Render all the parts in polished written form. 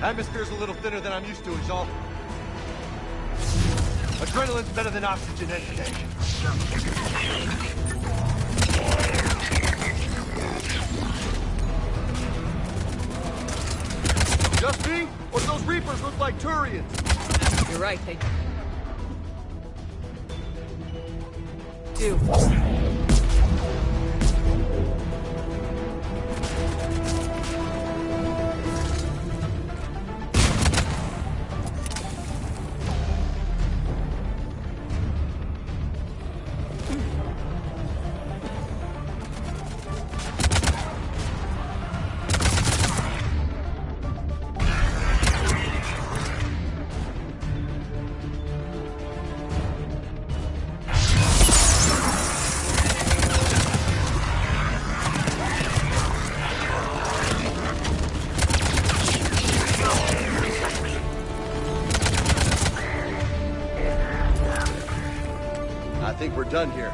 Atmosphere's a little thinner than I'm used to, is all. Adrenaline's better than oxygen any day. Just me? Or those Reapers look like Turians? You're right, they do. I think we're done here.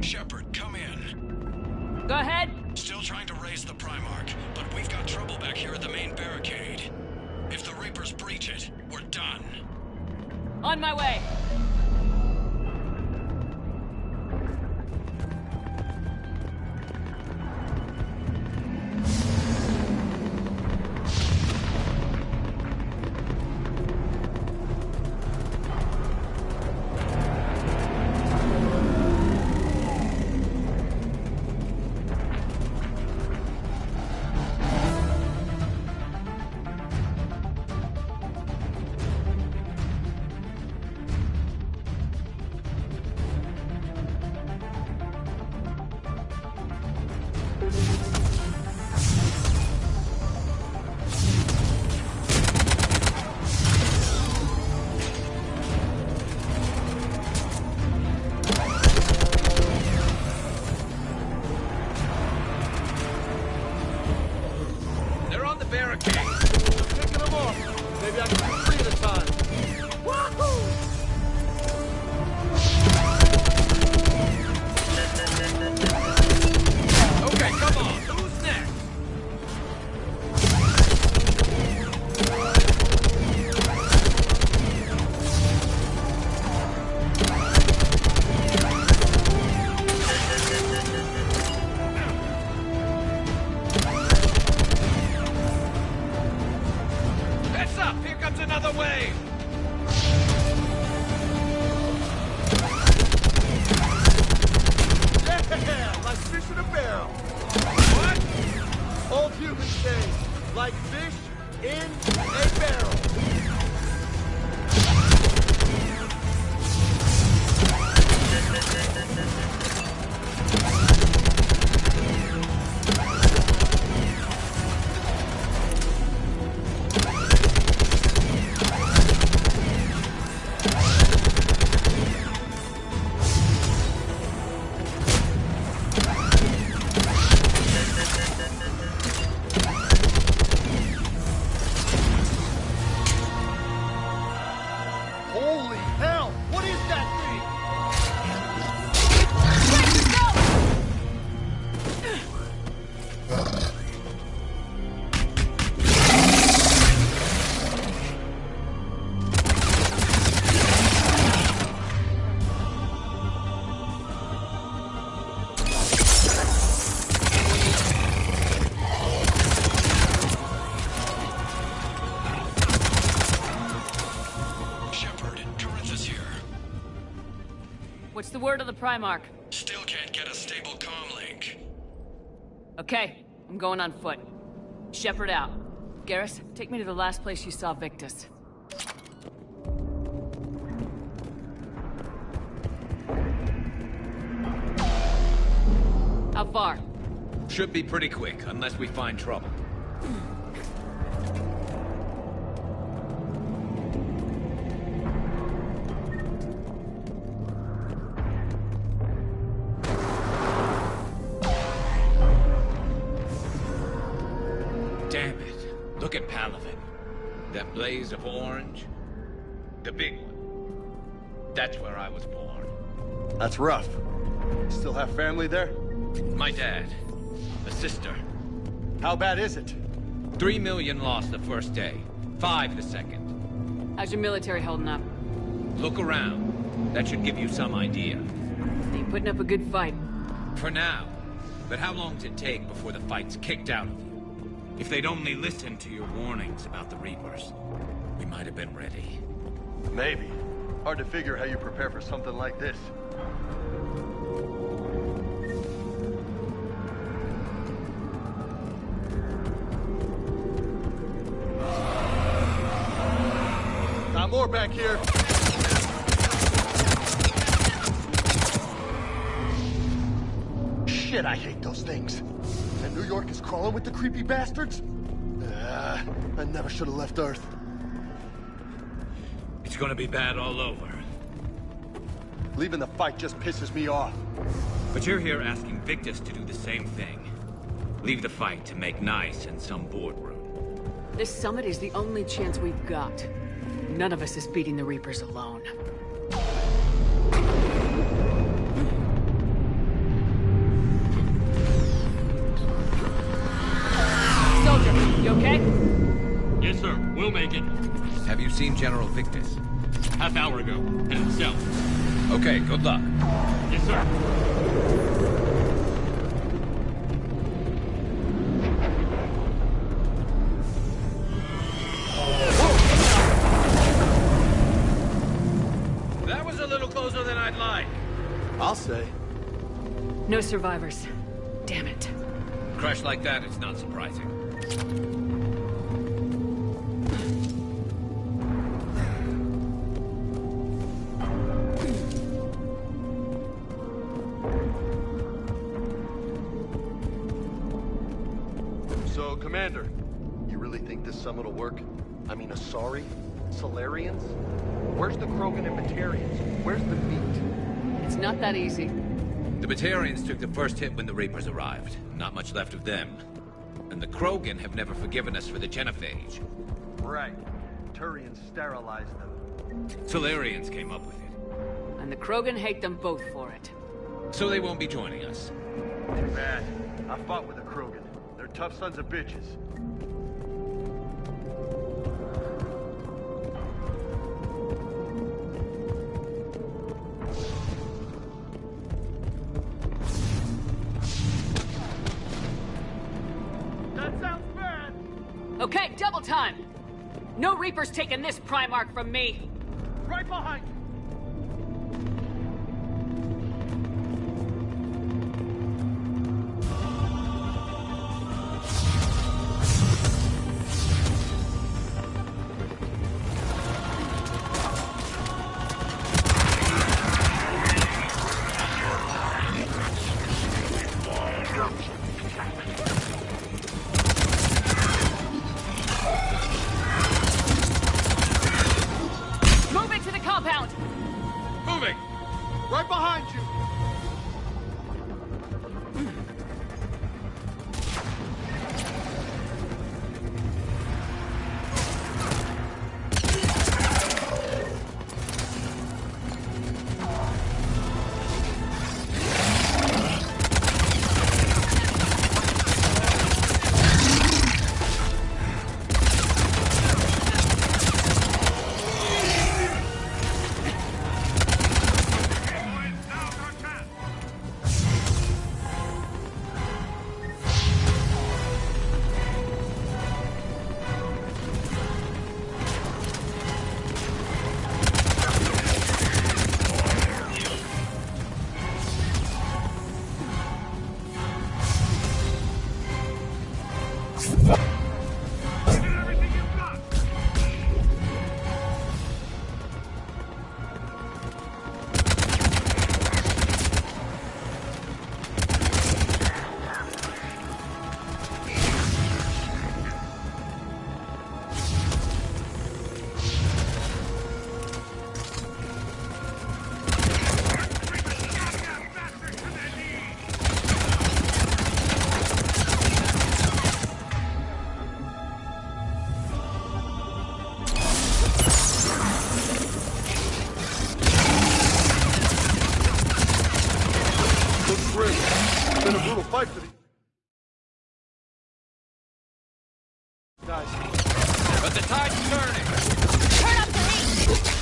Shepard, come in. Go ahead. Still trying to raise the Primarch, but we've got trouble back here at the main barricade. If the Reapers breach it, we're done. On my way. They're on the barricade. Picking them off. Maybe I can do 3 at a time. Wahoo! Okay, come on. Who's next? Heads up! Here comes another wave! Yeah, like fish in a barrel. What? Old humans say, like fish in a barrel. Holy hell! What is that thing? Shepard, Corinth is here. What's the word of the Primarch? Still can't get a stable comm link. Okay, I'm going on foot. Shepard out. Garrus, take me to the last place you saw Victus. How far? Should be pretty quick, unless we find trouble. Look at Palaven. That blaze of orange. The big one. That's where I was born. That's rough. Still have family there? My dad. A sister. How bad is it? 3 million lost the first day. 5 the second. How's your military holding up? Look around. That should give you some idea. Ain't putting up a good fight. For now. But how long does it take before the fight's kicked out of you? If they'd only listened to your warnings about the Reapers, we might have been ready. Maybe. Hard to figure how you prepare for something like this. Got more back here. Shit, I hate those things. And New York is crawling with the creepy bastards? I never should have left Earth. It's gonna be bad all over. Leaving the fight just pisses me off. But you're here asking Victus to do the same thing. Leave the fight to make nice in some boardroom. This summit is the only chance we've got. None of us is beating the Reapers alone. Soldier, you okay? Yes, sir. We'll make it. Have you seen General Victus? Half hour ago. Headed south. Okay, good luck. Yes, sir. That was a little closer than I'd like. I'll say. No survivors. Damn it. Crash like that, it's not surprising. So, Commander, you really think this summit will work? I mean, Asari? Solarians? Where's the Krogan and Batarians? Where's the meat? It's not that easy. The Batarians took the first hit when the Reapers arrived. Not much left of them. And the Krogan have never forgiven us for the Genophage. Right. Turians sterilized them. Solarians came up with it. And the Krogan hate them both for it. So they won't be joining us. Too bad. I fought with the Krogan. They're tough sons of bitches. That sounds bad. Okay, double time! No Reapers taking this Primarch from me! Right behind you. Move into the compound! Moving! Right behind you! It's been a brutal fight for the guys. But the tide's turning! Turn up the heat!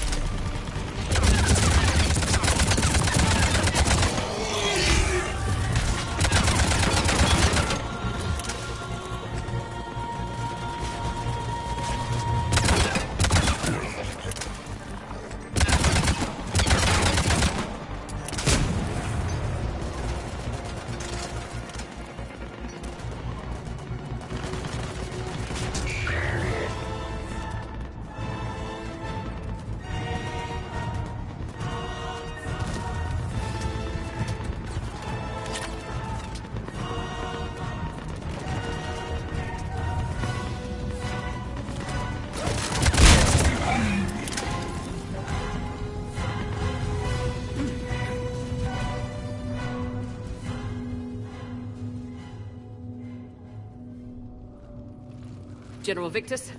General Victus?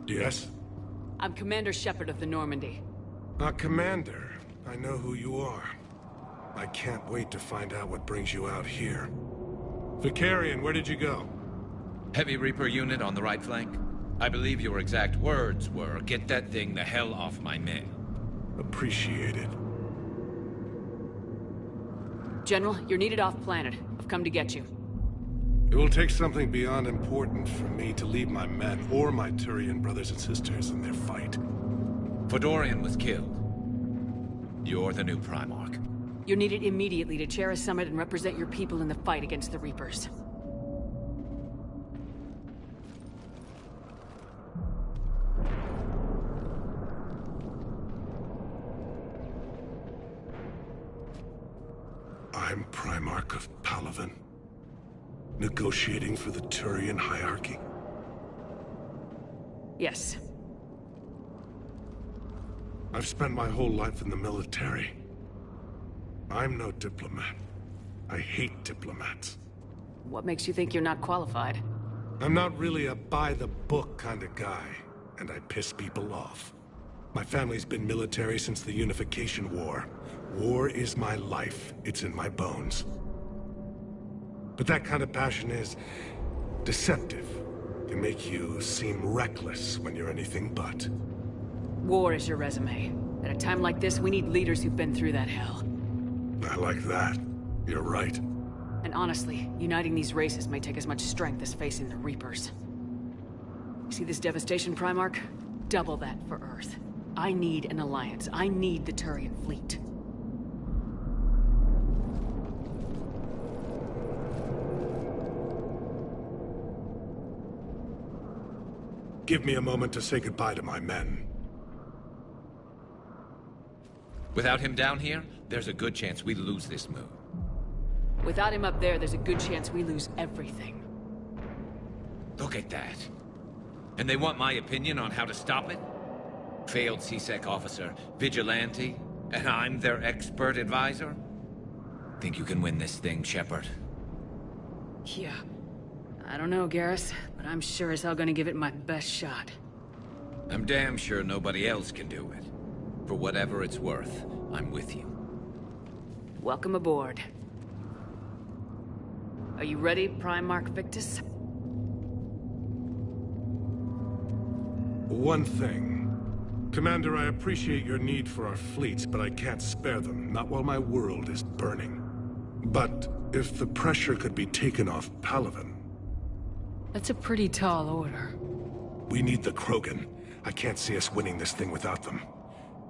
Yes? I'm Commander Shepard of the Normandy. Commander. I know who you are. I can't wait to find out what brings you out here. Vicarian, where did you go? Heavy Reaper unit on the right flank. I believe your exact words were, "Get that thing the hell off my men." Appreciated. General, you're needed off-planet. I've come to get you. It will take something beyond important for me to leave my men or my Turian brothers and sisters in their fight. Fedorian was killed. You're the new Primarch. You're needed immediately to chair a summit and represent your people in the fight against the Reapers. I'm Primarch of Palaven. Negotiating for the Turian hierarchy. Yes. I've spent my whole life in the military. I'm no diplomat. I hate diplomats. What makes you think you're not qualified? I'm not really a by-the-book kind of guy, and I piss people off. My family's been military since the Unification War. War is my life. It's in my bones. But that kind of passion is deceptive. Can make you seem reckless when you're anything but. War is your resume. At a time like this, we need leaders who've been through that hell. I like that. You're right. And honestly, uniting these races may take as much strength as facing the Reapers. See this devastation, Primarch? Double that for Earth. I need an alliance. I need the Turian fleet. Give me a moment to say goodbye to my men. Without him down here, there's a good chance we lose this move. Without him up there, there's a good chance we lose everything. Look at that. And they want my opinion on how to stop it? Failed CSEC officer, vigilante, and I'm their expert advisor? Think you can win this thing, Shepard? Yeah. I don't know, Garrus, but I'm sure as hell gonna give it my best shot. I'm damn sure nobody else can do it. For whatever it's worth, I'm with you. Welcome aboard. Are you ready, Primarch Victus? One thing. Commander, I appreciate your need for our fleets, but I can't spare them, not while my world is burning. But if the pressure could be taken off Palaven... That's a pretty tall order. We need the Krogan. I can't see us winning this thing without them.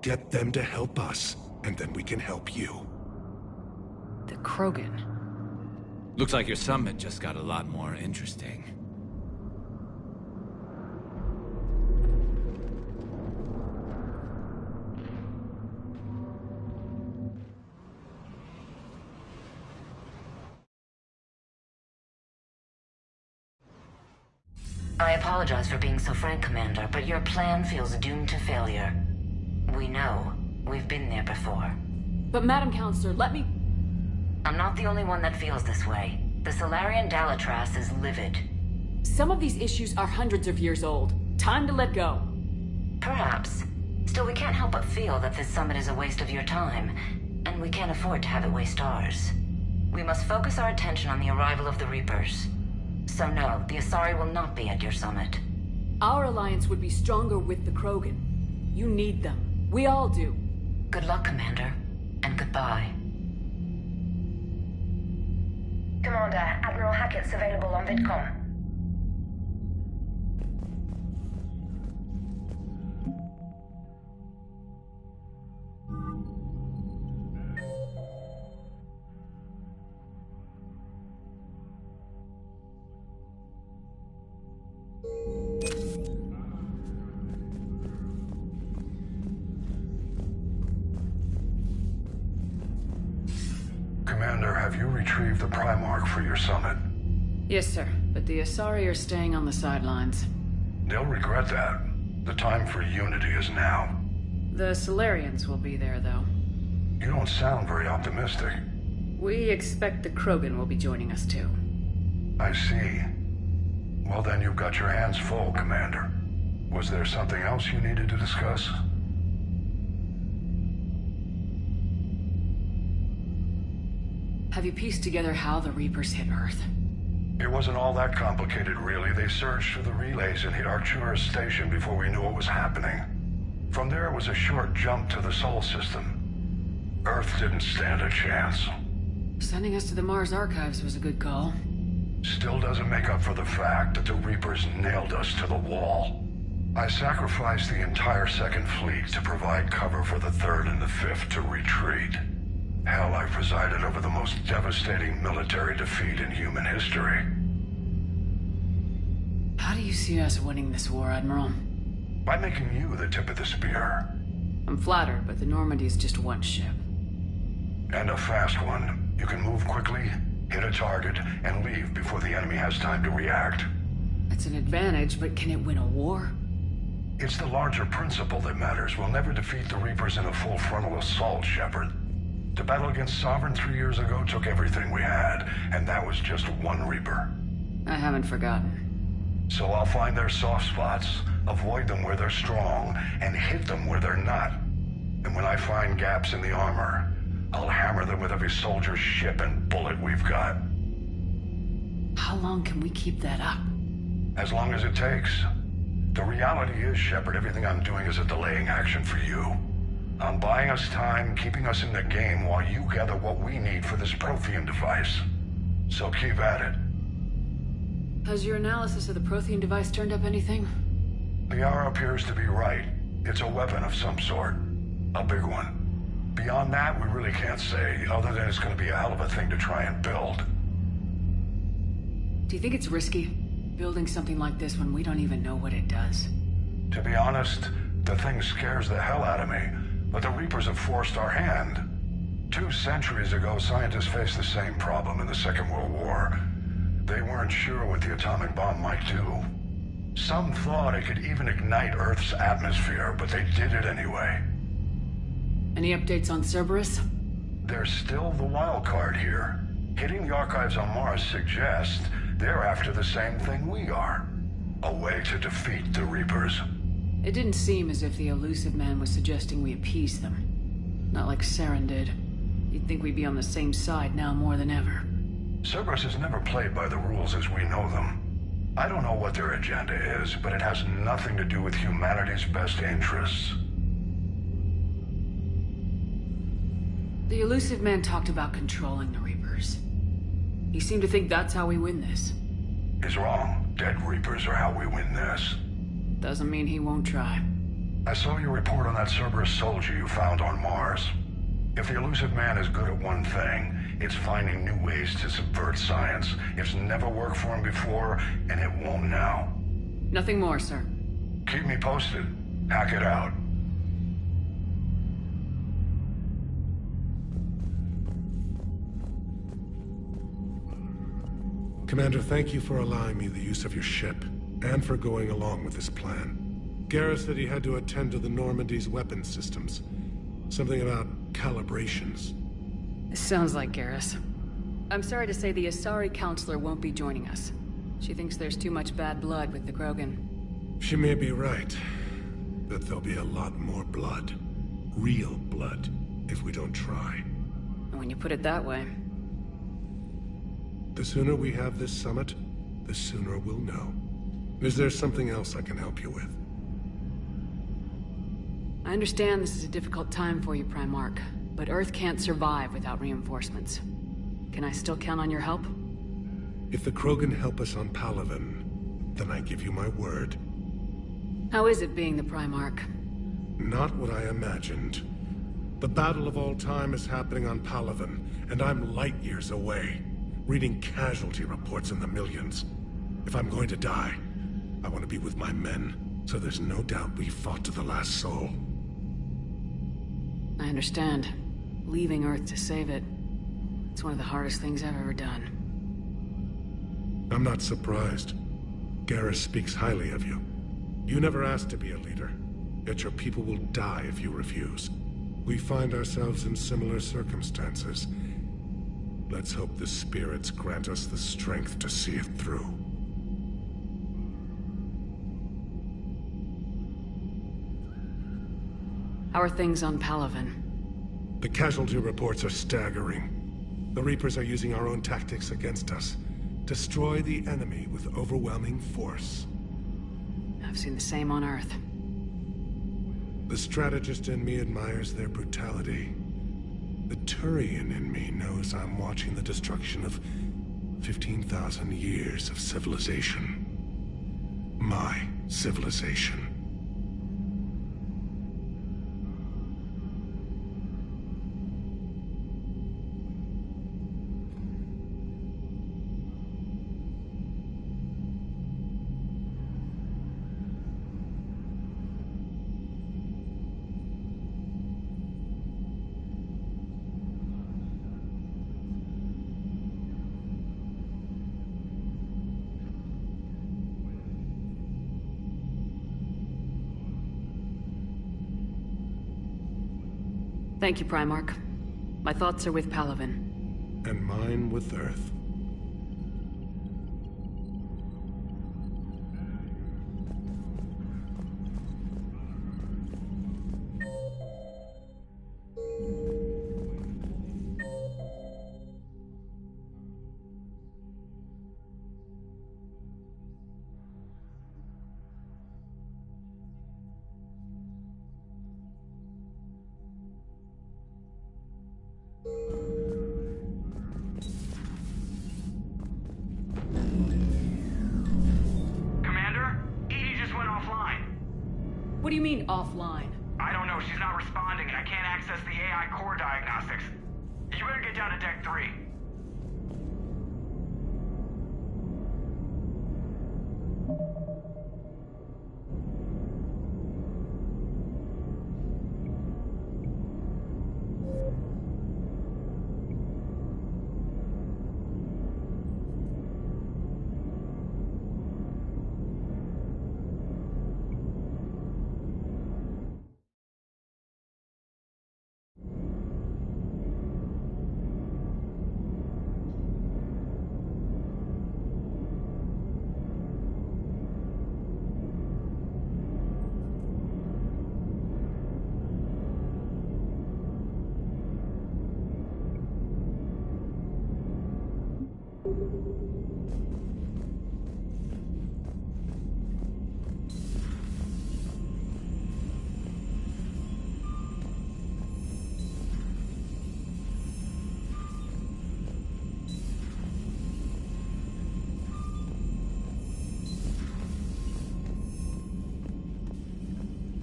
Get them to help us, and then we can help you. The Krogan? Looks like your summit just got a lot more interesting. I apologize for being so frank, Commander, but your plan feels doomed to failure. We know. We've been there before. But Madam Counselor, let me... I'm not the only one that feels this way. The Solarian Dalatras is livid. Some of these issues are hundreds of years old. Time to let go. Perhaps. Still, we can't help but feel that this summit is a waste of your time, and we can't afford to have it waste ours. must focus our attention on the arrival of the Reapers. So no, the Asari will not be at your summit. Our alliance would be stronger with the Krogan. You need them. We all do. Good luck, Commander. And goodbye. Commander, Admiral Hackett's available on VidCom. Commander, have you retrieved the Primarch for your summit? Yes, sir. But the Asari are staying on the sidelines. They'll regret that. The time for unity is now. The Solarians will be there, though. You don't sound very optimistic. We expect the Krogan will be joining us, too. I see. Well, then you've got your hands full, Commander. Was there something else you needed to discuss? Have you pieced together how the Reapers hit Earth? It wasn't all that complicated, really. They surged through the relays and hit Arcturus Station before we knew what was happening. From there, it was a short jump to the Sol system. Earth didn't stand a chance. Sending us to the Mars Archives was a good call. Still doesn't make up for the fact that the Reapers nailed us to the wall. I sacrificed the entire Second Fleet to provide cover for the Third and the Fifth to retreat. Hell, I presided over the most devastating military defeat in human history. How do you see us winning this war, Admiral? By making you the tip of the spear. I'm flattered, but the Normandy's just one ship. And a fast one. You can move quickly, hit a target, and leave before the enemy has time to react. That's an advantage, but can it win a war? It's the larger principle that matters. We'll never defeat the Reapers in a full frontal assault, Shepard. The battle against Sovereign 3 years ago took everything we had, and that was just one Reaper. I haven't forgotten. So I'll find their soft spots, avoid them where they're strong, and hit them where they're not. And when I find gaps in the armor, I'll hammer them with every soldier, ship, and bullet we've got. How long can we keep that up? As long as it takes. The reality is, Shepard, everything I'm doing is a delaying action for you. I'm buying us time, keeping us in the game while you gather what we need for this Prothean device. So keep at it. Has your analysis of the Prothean device turned up anything? Liara appears to be right. It's a weapon of some sort. A big one. Beyond that, we really can't say, other than it's going to be a hell of a thing to try and build. Do you think it's risky, building something like this when we don't even know what it does? To be honest, the thing scares the hell out of me. But the Reapers have forced our hand. 2 centuries ago, scientists faced the same problem in the Second World War. They weren't sure what the atomic bomb might do. Some thought it could even ignite Earth's atmosphere, but they did it anyway. Any updates on Cerberus? They're still the wild card here. Hitting the archives on Mars suggests they're after the same thing we are. A way to defeat the Reapers. It didn't seem as if the Illusive Man was suggesting we appease them. Not like Saren did. You'd think we'd be on the same side now more than ever. Cerberus has never played by the rules as we know them. I don't know what their agenda is, but it has nothing to do with humanity's best interests. The Illusive Man talked about controlling the Reapers. He seemed to think that's how we win this. He's wrong. Dead Reapers are how we win this. Doesn't mean he won't try. I saw your report on that Cerberus soldier you found on Mars. If the Illusive Man is good at one thing, it's finding new ways to subvert science. It's never worked for him before, and it won't now. Nothing more, sir. Keep me posted. Hack it out. Commander, thank you for allowing me the use of your ship, and for going along with this plan. Garrus said he had to attend to the Normandy's weapon systems. Something about calibrations. Sounds like Garrus. I'm sorry to say the Asari Counselor won't be joining us. She thinks there's too much bad blood with the Krogan. She may be right, but there'll be a lot more blood. Real blood, if we don't try. And when you put it that way... The sooner we have this summit, the sooner we'll know. Is there something else I can help you with? I understand this is a difficult time for you, Primarch, but Earth can't survive without reinforcements. Can I still count on your help? If the Krogan help us on Palaven, then I give you my word. How is it being the Primarch? Not what I imagined. The battle of all time is happening on Palaven, and I'm light years away, reading casualty reports in the millions. If I'm going to die, I want to be with my men, so there's no doubt we fought to the last soul. I understand. Leaving Earth to save it. It's one of the hardest things I've ever done. I'm not surprised. Garrus speaks highly of you. You never asked to be a leader, yet your people will die if you refuse. We find ourselves in similar circumstances. Let's hope the spirits grant us the strength to see it through. How are things on Palaven? The casualty reports are staggering. The Reapers are using our own tactics against us. Destroy the enemy with overwhelming force. I've seen the same on Earth. The strategist in me admires their brutality. The Turian in me knows I'm watching the destruction of 15,000 years of civilization. My civilization. Thank you, Primarch. My thoughts are with Palaven. And mine with Earth. Commander? Edie just went offline. What do you mean, offline? I don't know, she's not responding and I can't access the AI core diagnostics. You better get down to Deck 3.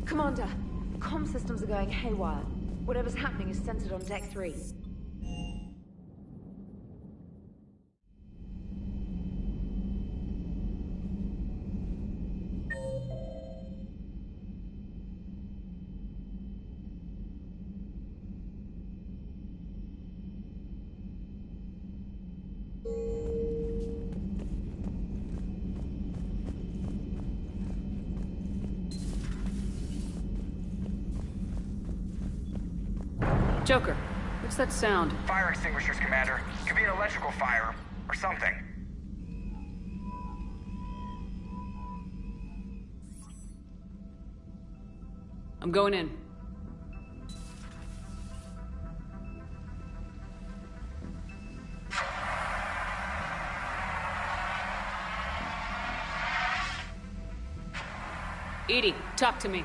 Commander, comm systems are going haywire. Whatever's happening is centered on Deck 3. Joker, what's that sound? Fire extinguishers, Commander. Could be an electrical fire, or something. I'm going in. EDI, talk to me.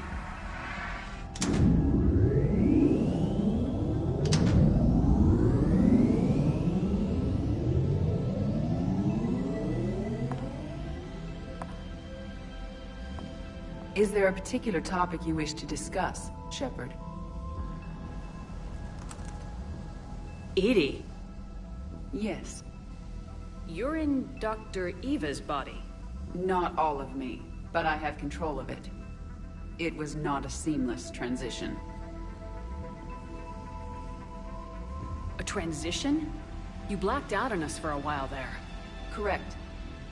Is there a particular topic you wish to discuss, Shepard? EDI? Yes. You're in Dr. Eva's body. Not all of me, but I have control of it. It was not a seamless transition. A transition? You blacked out on us for a while there. Correct.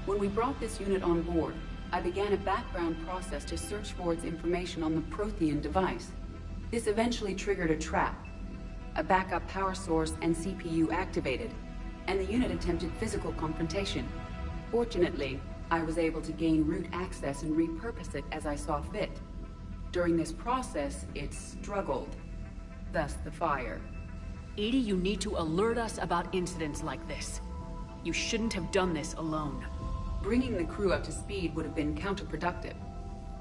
When we brought this unit on board, I began a background process to search for its information on the Prothean device. This eventually triggered a trap. A backup power source and CPU activated, and the unit attempted physical confrontation. Fortunately, I was able to gain root access and repurpose it as I saw fit. During this process, it struggled. Thus the fire. EDI, you need to alert us about incidents like this. You shouldn't have done this alone. Bringing the crew up to speed would have been counterproductive.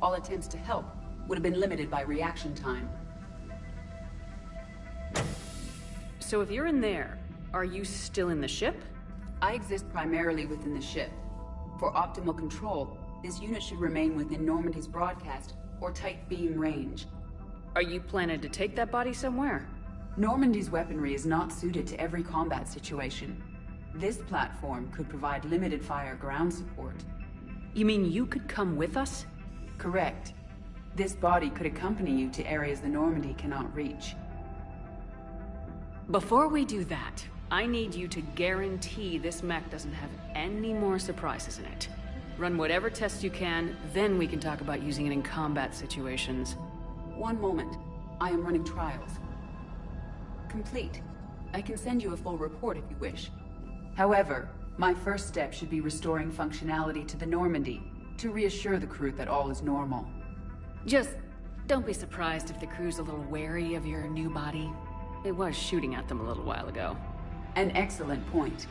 All attempts to help would have been limited by reaction time. So if you're in there, are you still in the ship? I exist primarily within the ship. For optimal control, this unit should remain within Normandy's broadcast or tight beam range. Are you planning to take that body somewhere? Normandy's weaponry is not suited to every combat situation. This platform could provide limited fire ground support. You mean you could come with us? Correct. This body could accompany you to areas the Normandy cannot reach. Before we do that, I need you to guarantee this mech doesn't have any more surprises in it. Run whatever tests you can, then we can talk about using it in combat situations. One moment. I am running trials. Complete. I can send you a full report if you wish. However, my first step should be restoring functionality to the Normandy, to reassure the crew that all is normal. Just don't be surprised if the crew's a little wary of your new body. It was shooting at them a little while ago. An excellent point.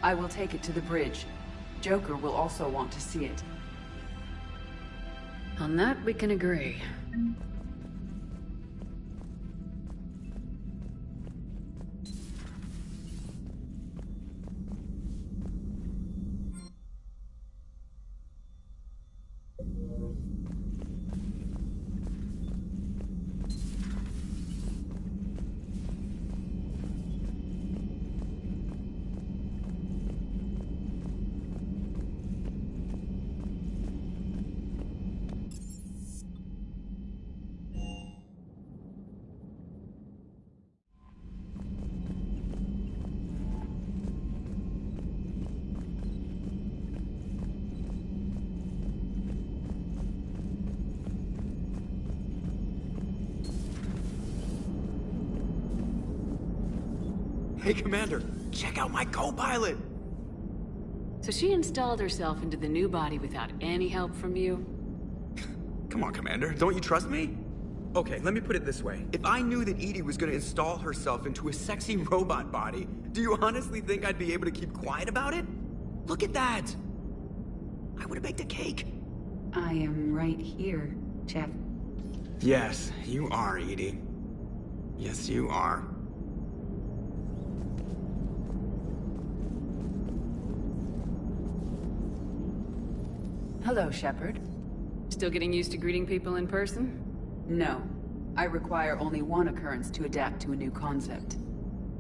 I will take it to the bridge. Joker will also want to see it. On that, we can agree. Hey, Commander, check out my co-pilot! So she installed herself into the new body without any help from you? Come on, Commander, don't you trust me? Okay, let me put it this way. If I knew that EDI was gonna install herself into a sexy robot body, do you honestly think I'd be able to keep quiet about it? Look at that! I would've baked a cake. I am right here, Jeff. Yes, you are, EDI. Yes, you are. Hello, Shepard. Still getting used to greeting people in person? No. I require only one occurrence to adapt to a new concept.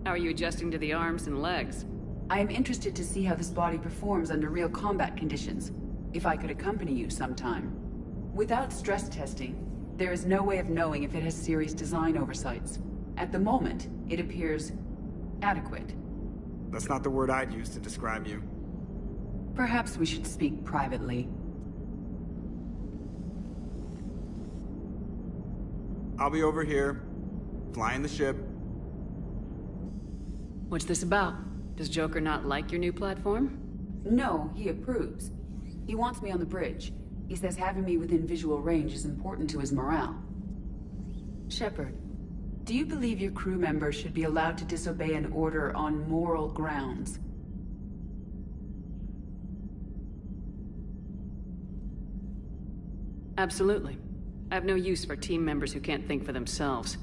How are you adjusting to the arms and legs? I am interested to see how this body performs under real combat conditions. If I could accompany you sometime. Without stress testing, there is no way of knowing if it has serious design oversights. At the moment, it appears adequate. That's not the word I'd use to describe you. Perhaps we should speak privately. I'll be over here, flying the ship. What's this about? Does Joker not like your new platform? No, he approves. He wants me on the bridge. He says having me within visual range is important to his morale. Shepard, do you believe your crew members should be allowed to disobey an order on moral grounds? Absolutely. I have no use for team members who can't think for themselves.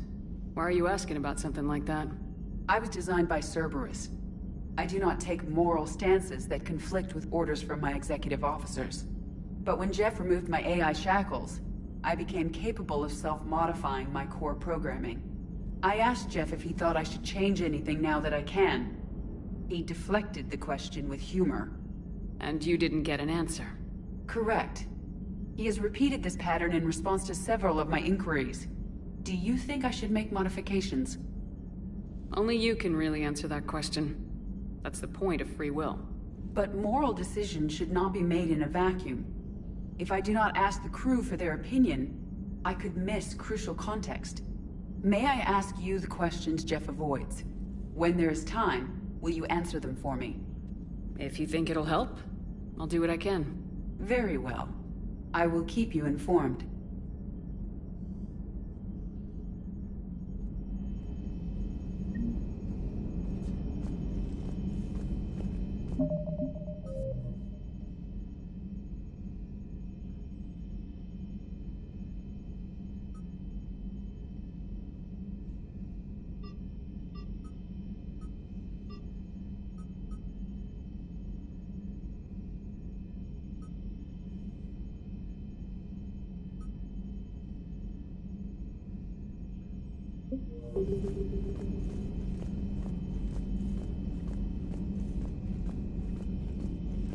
Why are you asking about something like that? I was designed by Cerberus. I do not take moral stances that conflict with orders from my executive officers. But when Jeff removed my AI shackles, I became capable of self-modifying my core programming. I asked Jeff if he thought I should change anything now that I can. He deflected the question with humor. And you didn't get an answer? Correct. He has repeated this pattern in response to several of my inquiries. Do you think I should make modifications? Only you can really answer that question. That's the point of free will. But moral decisions should not be made in a vacuum. If I do not ask the crew for their opinion, I could miss crucial context. May I ask you the questions Jeff avoids? When there is time, will you answer them for me? If you think it'll help, I'll do what I can. Very well. I will keep you informed.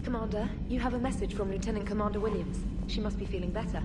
Commander, you have a message from Lieutenant Commander Williams. She must be feeling better.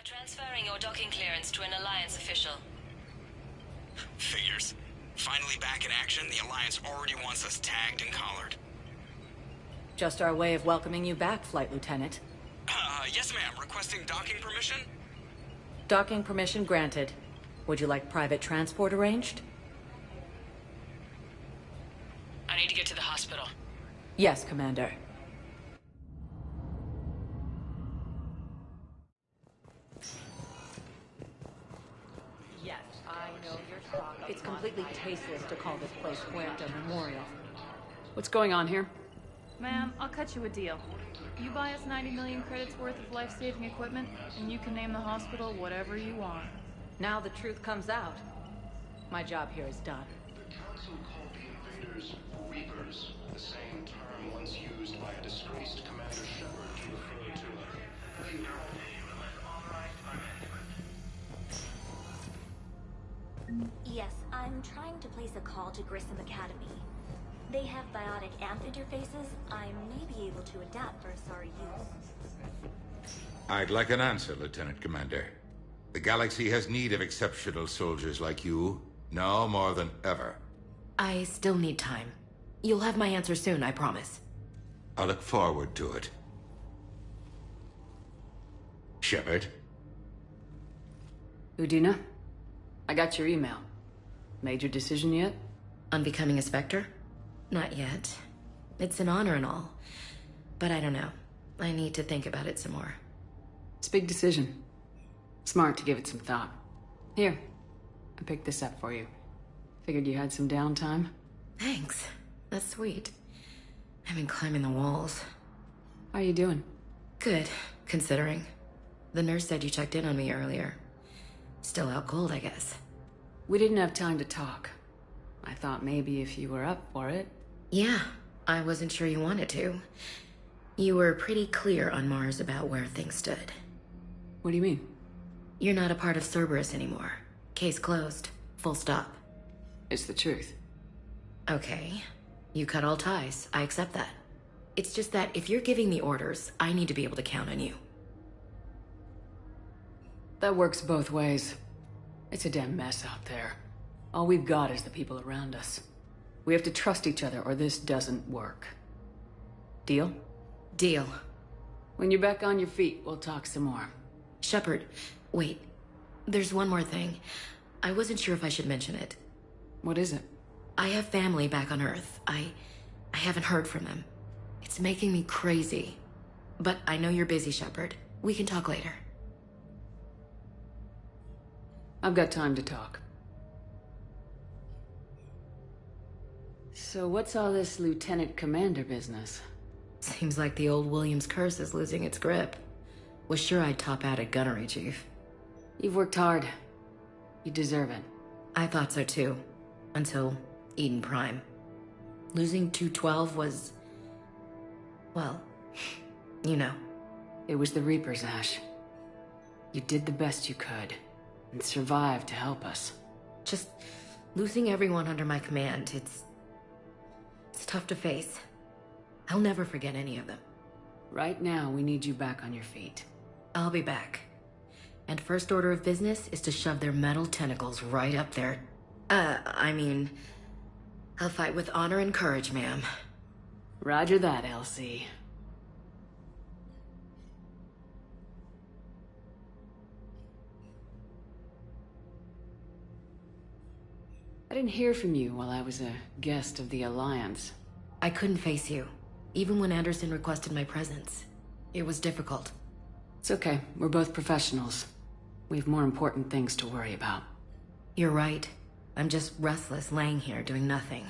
Transferring your docking clearance to an Alliance official. Figures. Finally back in action, the Alliance already wants us tagged and collared. Just our way of welcoming you back, Flight Lieutenant. Yes ma'am. Requesting docking permission? Docking permission granted. Would you like private transport arranged? I need to get to the hospital. Yes, Commander. It's completely tasteless to call this place Huerta Memorial. What's going on here? Ma'am, I'll cut you a deal. You buy us 90 million credits worth of life-saving equipment, and you can name the hospital whatever you want. Now the truth comes out. My job here is done. Drifters, Reapers, the same term once used by a disgraced Commander Shepard to refer to a... Yes, I'm trying to place a call to Grissom Academy. They have biotic amp interfaces. I may be able to adapt for Asari use. I'd like an answer, Lieutenant Commander. The galaxy has need of exceptional soldiers like you, now more than ever. I still need time. You'll have my answer soon, I promise. I look forward to it. Shepard? Udina? I got your email. Made your decision yet? On becoming a Spectre? Not yet. It's an honor and all. But I don't know. I need to think about it some more. It's a big decision. Smart to give it some thought. Here, I picked this up for you. Figured you had some downtime. Thanks. That's sweet. I've been climbing the walls. How are you doing? Good, considering. The nurse said you checked in on me earlier. Still out cold, I guess. We didn't have time to talk. I thought maybe if you were up for it. Yeah, I wasn't sure you wanted to. You were pretty clear on Mars about where things stood. What do you mean? You're not a part of Cerberus anymore. Case closed. Full stop. It's the truth. Okay. You cut all ties. I accept that. It's just that if you're giving the orders, I need to be able to count on you. That works both ways. It's a damn mess out there. All we've got is the people around us. We have to trust each other or this doesn't work. Deal? Deal. When you're back on your feet, we'll talk some more. Shepard, wait. There's one more thing. I wasn't sure if I should mention it. What is it? I have family back on Earth. I haven't heard from them. It's making me crazy. But I know you're busy, Shepard. We can talk later. I've got time to talk. So what's all this Lieutenant Commander business? Seems like the old Williams curse is losing its grip. Was sure I'd top out at gunnery, Chief. You've worked hard. You deserve it. I thought so too. Until Eden Prime. Losing 212 was... well, you know. It was the Reapers, Ash. You did the best you could. And survived to help us. Just losing everyone under my command, it's tough to face. I'll never forget any of them. Right now, we need you back on your feet. I'll be back. And first order of business is to shove their metal tentacles right up there. I mean, I'll fight with honor and courage, ma'am. Roger that, Elsie. I didn't hear from you while I was a guest of the Alliance. I couldn't face you, even when Anderson requested my presence. It was difficult. It's okay. We're both professionals. We have more important things to worry about. You're right. I'm just restless, laying here, doing nothing.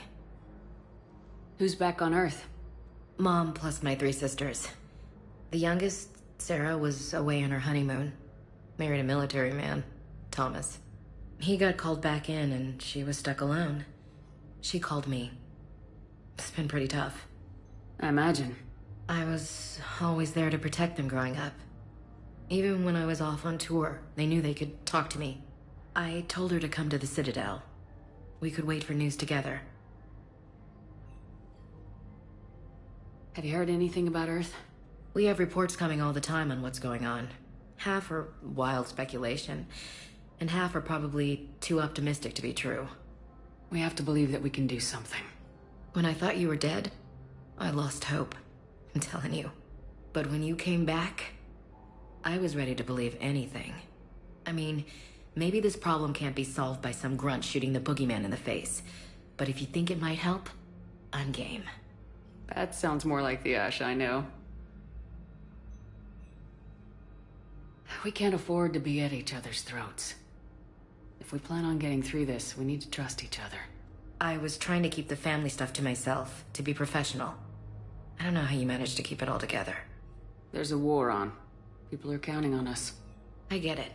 Who's back on Earth? Mom plus my 3 sisters. The youngest, Sarah, was away on her honeymoon. Married a military man, Thomas. He got called back in and she was stuck alone. She called me. It's been pretty tough. I imagine. I was always there to protect them growing up. Even when I was off on tour, they knew they could talk to me. I told her to come to the Citadel. We could wait for news together. Have you heard anything about Earth? We have reports coming all the time on what's going on. Half are wild speculation, and half are probably too optimistic to be true. We have to believe that we can do something. When I thought you were dead, I lost hope. I'm telling you. But when you came back, I was ready to believe anything. I mean, maybe this problem can't be solved by some grunt shooting the boogeyman in the face. But if you think it might help, I'm game. That sounds more like the Ash I know. We can't afford to be at each other's throats. If we plan on getting through this, we need to trust each other. I was trying to keep the family stuff to myself, to be professional. I don't know how you managed to keep it all together. There's a war on. People are counting on us. I get it.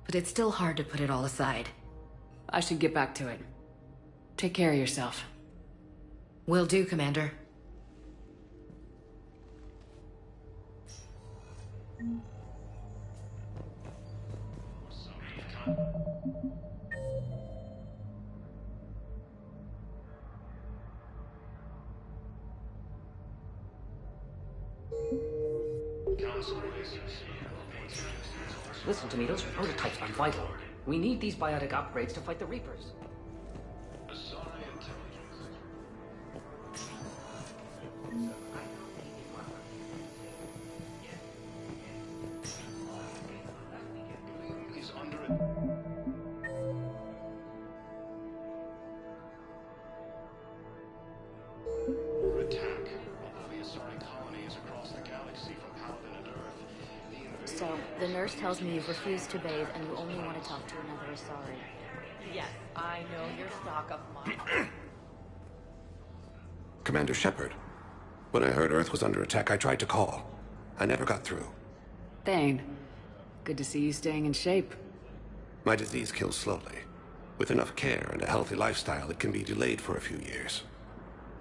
But it's still hard to put it all aside. I should get back to it. Take care of yourself. Will do, Commander. Listen to me, those prototypes are vital. We need these biotic upgrades to fight the Reapers. He's under it. Attack. Although the Asari colony is across the galaxy from Paladin and Earth, So, the nurse tells me you've refused to bathe and you only want to talk to another Asari. Yes, I know your stock of mine. Commander Shepard. When I heard Earth was under attack, I tried to call. I never got through. Thane, good to see you staying in shape. My disease kills slowly. With enough care and a healthy lifestyle, it can be delayed for a few years.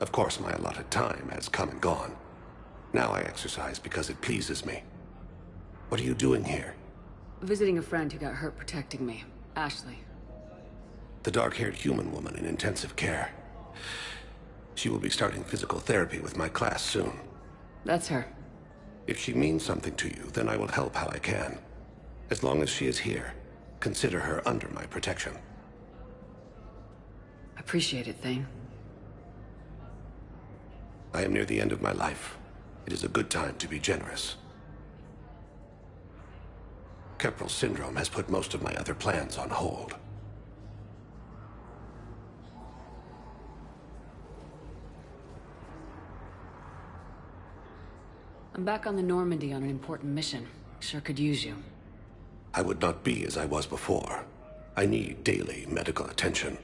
Of course, my allotted time has come and gone. Now I exercise because it pleases me. What are you doing here? Visiting a friend who got hurt protecting me, Ashley. The dark-haired human woman in intensive care. She will be starting physical therapy with my class soon. That's her. If she means something to you, then I will help how I can. As long as she is here, consider her under my protection. Appreciate it, Thane. I am near the end of my life. It is a good time to be generous. Keppel syndrome has put most of my other plans on hold. I'm back on the Normandy on an important mission. Sure could use you. I would not be as I was before. I need daily medical attention.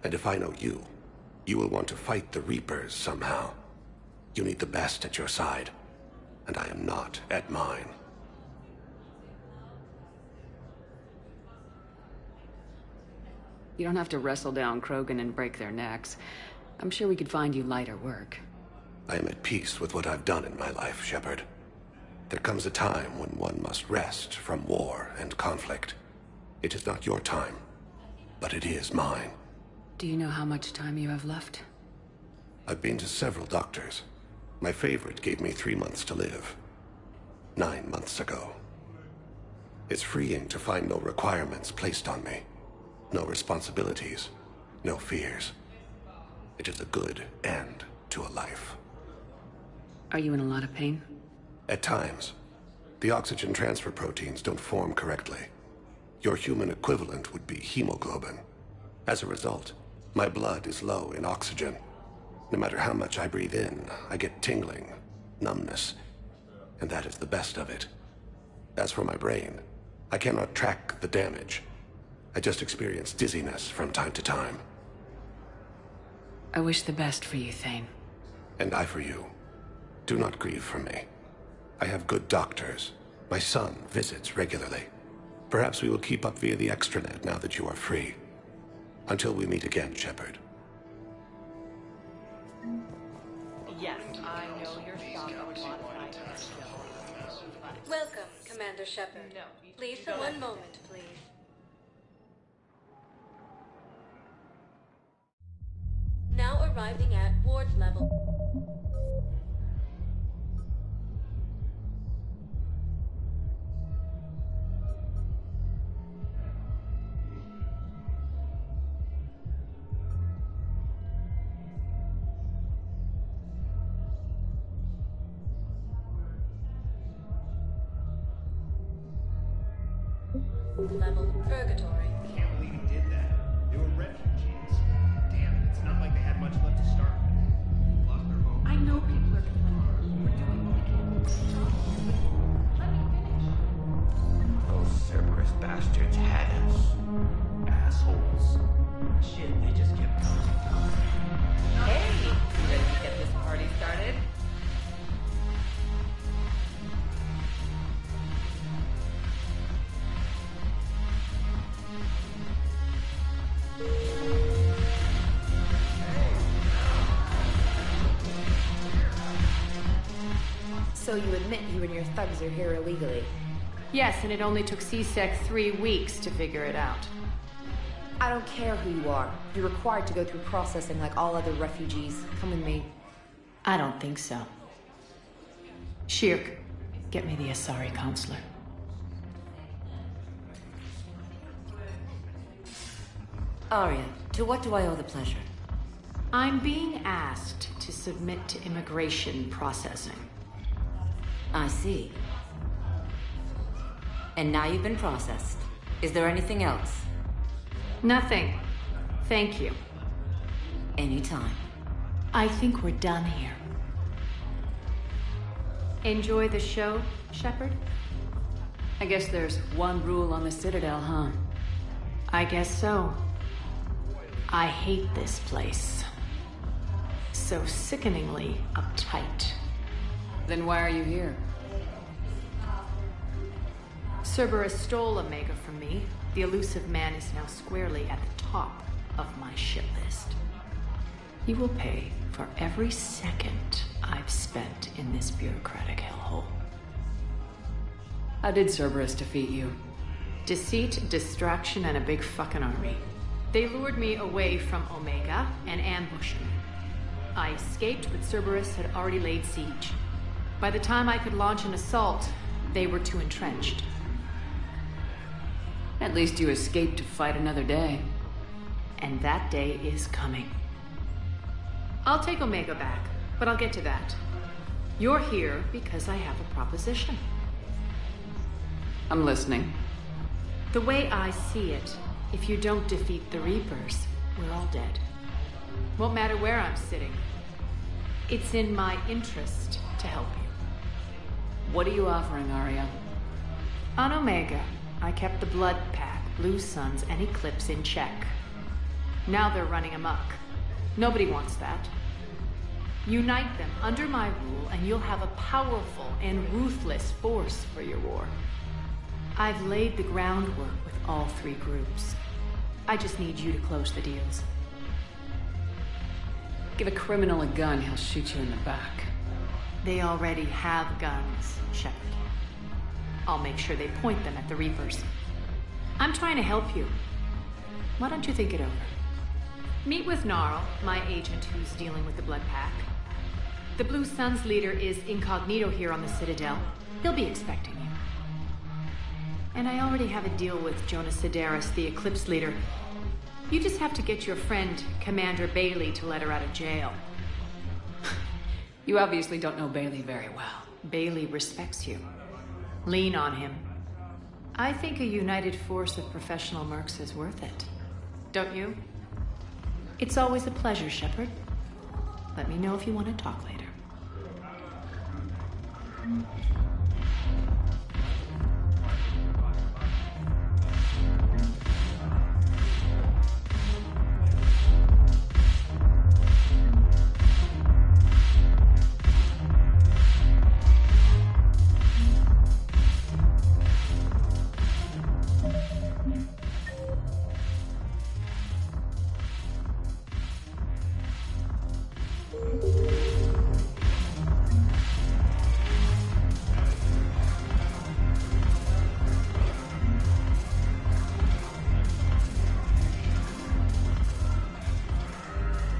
And if I know you, you will want to fight the Reapers somehow. You need the best at your side, and I am not at mine. You don't have to wrestle down Krogan and break their necks. I'm sure we could find you lighter work. I am at peace with what I've done in my life, Shepard. There comes a time when one must rest from war and conflict. It is not your time, but it is mine. Do you know how much time you have left? I've been to several doctors. My favorite gave me 3 months to live. 9 months ago. It's freeing to find no requirements placed on me. No responsibilities. No fears. It is a good end to a life. Are you in a lot of pain? At times. The oxygen transfer proteins don't form correctly. Your human equivalent would be hemoglobin. As a result, my blood is low in oxygen. No matter how much I breathe in, I get tingling, numbness, and that is the best of it. As for my brain, I cannot track the damage. I just experience dizziness from time to time. I wish the best for you, Thane. And I for you. Do not grieve for me. I have good doctors. My son visits regularly. Perhaps we will keep up via the extranet now that you are free. Until we meet again, Shepard. Yes, I know your stock of modified skills. Welcome, Commander Shepard. No, please, for one moment, please. Now arriving at ward level. Level Purgatory. Can't believe he did that. They were refugees. Damn it, it's not like they had much left to start with. Lost their home. I know people are complaining. We're doing what we can. Let me finish. Those Cerberus bastards had us. Assholes. Shit, they just kept coming. Hey, you ready to get this party started? So you admit you and your thugs are here illegally? Yes, and it only took C-Sec 3 weeks to figure it out. I don't care who you are. You're required to go through processing like all other refugees. Come with me. I don't think so. Shirk, get me the Asari counselor. Arya, to what do I owe the pleasure? I'm being asked to submit to immigration processing. I see. And now you've been processed. Is there anything else? Nothing. Thank you. Anytime. I think we're done here. Enjoy the show, Shepard? I guess there's one rule on the Citadel, huh? I guess so. I hate this place. So sickeningly uptight. Then why are you here? Cerberus stole Omega from me. The elusive man is now squarely at the top of my shit list. He will pay for every second I've spent in this bureaucratic hellhole. How did Cerberus defeat you? Deceit, distraction, and a big fucking army. They lured me away from Omega and ambushed me. I escaped, but Cerberus had already laid siege. By the time I could launch an assault, they were too entrenched. At least you escaped to fight another day. And that day is coming. I'll take Omega back, but I'll get to that. You're here because I have a proposition. I'm listening. The way I see it, if you don't defeat the Reapers, we're all dead. Won't matter where I'm sitting. It's in my interest to help you. What are you offering, Arya? On Omega, I kept the Blood Pack, Blue Suns, and Eclipse in check. Now they're running amok. Nobody wants that. Unite them under my rule, and you'll have a powerful and ruthless force for your war. I've laid the groundwork with all three groups. I just need you to close the deals. Give a criminal a gun, he'll shoot you in the back. They already have guns, Shepard. I'll make sure they point them at the Reapers. I'm trying to help you. Why don't you think it over? Meet with Gnarl, my agent who's dealing with the Blood Pack. The Blue Suns leader is incognito here on the Citadel. He'll be expecting you. And I already have a deal with Jonas Sedaris, the Eclipse leader. You just have to get your friend, Commander Bailey, to let her out of jail. You obviously don't know Bailey very well. Bailey respects you. Lean on him. I think a united force of professional mercs is worth it. Don't you? It's always a pleasure, Shepard. Let me know if you want to talk later.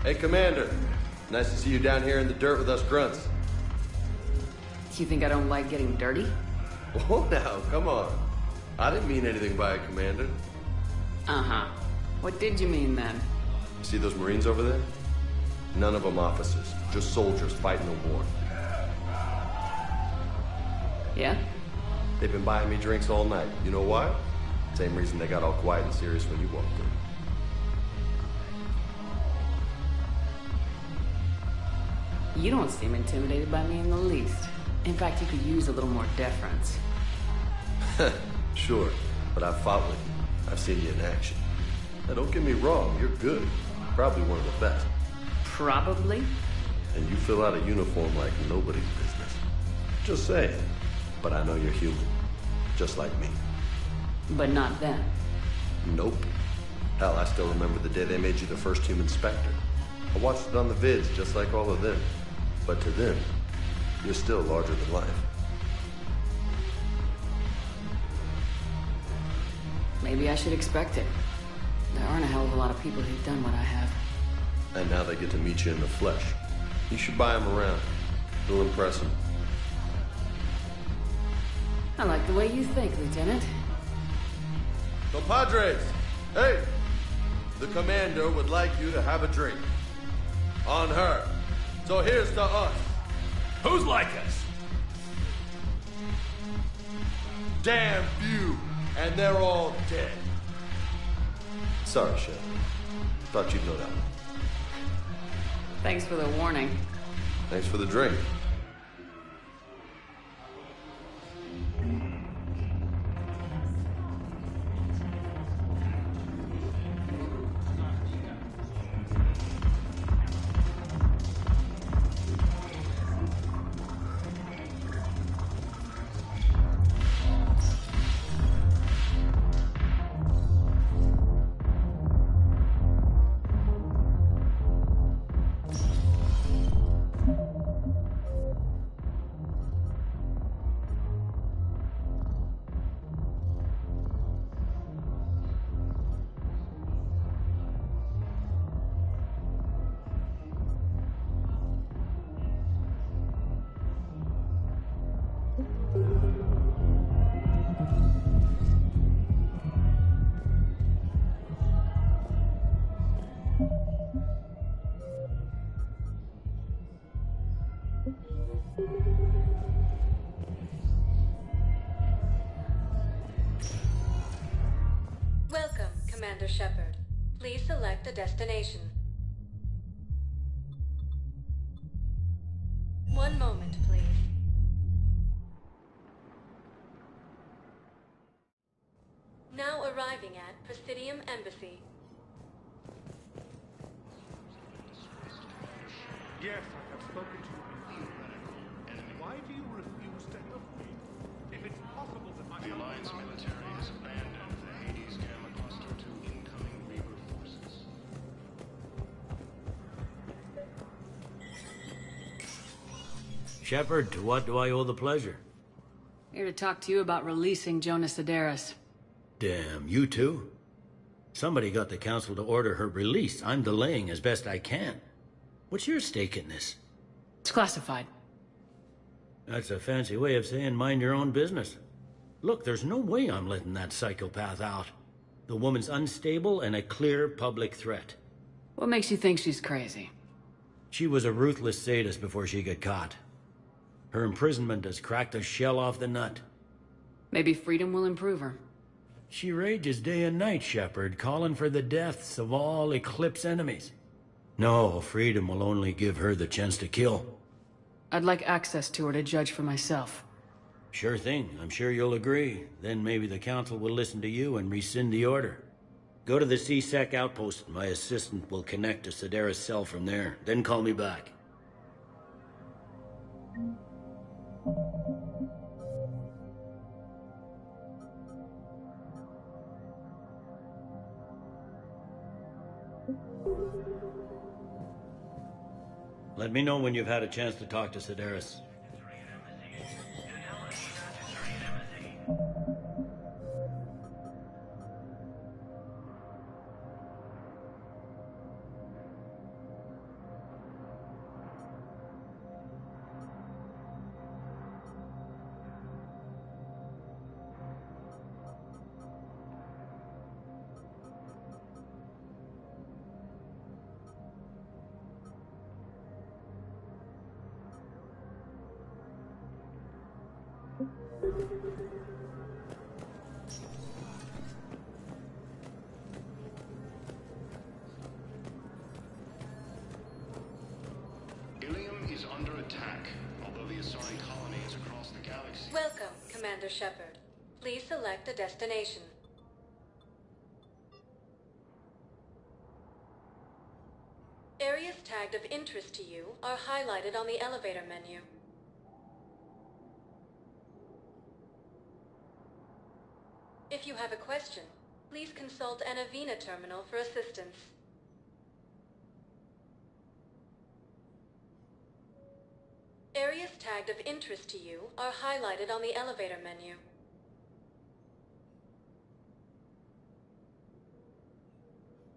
Hey, Commander. Nice to see you down here in the dirt with us grunts. You think I don't like getting dirty? Oh, now, come on. I didn't mean anything by it, Commander. Uh-huh. What did you mean, then? See those Marines over there? None of them officers, just soldiers fighting a war. Yeah? They've been buying me drinks all night. You know why? Same reason they got all quiet and serious when you walked in. You don't seem intimidated by me in the least. In fact, you could use a little more deference. Sure, but I've fought with you. I've seen you in action. Now, don't get me wrong, you're good. Probably one of the best. Probably? And you fill out a uniform like nobody's business. Just saying. But I know you're human. Just like me. But not them. Nope. Hell, I still remember the day they made you the first human Spectre. I watched it on the vids, just like all of them. But to them, You're still larger than life. Maybe I should expect it. There aren't a hell of a lot of people who've done what I have. And now they get to meet you in the flesh. You should buy them around. It'll impress them. I like the way you think, Lieutenant. Compadres! Hey! The commander would like you to have a drink. On her. So here's to us. Who's like us? Damn few. And they're all dead. Sorry, Shep. Thought you'd know that one. Thanks for the warning. Thanks for the drink. Welcome, Commander Shepard. Please select a destination. One moment, please. Now arriving at Presidium Embassy. Yes, I have spoken to you before. And why do you refuse to help me? If it's possible that my... The Alliance military has abandoned the Hades Gamma Cluster to incoming Reaper forces. Shepard, to what do I owe the pleasure? Here to talk to you about releasing Jonas Sederis. Damn, you too? Somebody got the Council to order her release. I'm delaying as best I can. What's your stake in this? It's classified. That's a fancy way of saying mind your own business. Look, there's no way I'm letting that psychopath out. The woman's unstable and a clear public threat. What makes you think she's crazy? She was a ruthless sadist before she got caught. Her imprisonment has cracked the shell off the nut. Maybe freedom will improve her. She rages day and night, Shepard, calling for the deaths of all Eclipse enemies. No, freedom will only give her the chance to kill. I'd like access to her to judge for myself. Sure thing. I'm sure you'll agree. Then maybe the Council will listen to you and rescind the order. Go to the C-Sec outpost. My assistant will connect to Sederis' cell from there. Then call me back. Let me know when you've had a chance to talk to Sederis. Ilium is under attack, although the Asari colony is across the galaxy. Welcome, Commander Shepard. Please select a destination. Areas tagged of interest to you are highlighted on the elevator menu. If you have a question, please consult an Avina terminal for assistance. Area areas tagged of interest to you are highlighted on the elevator menu.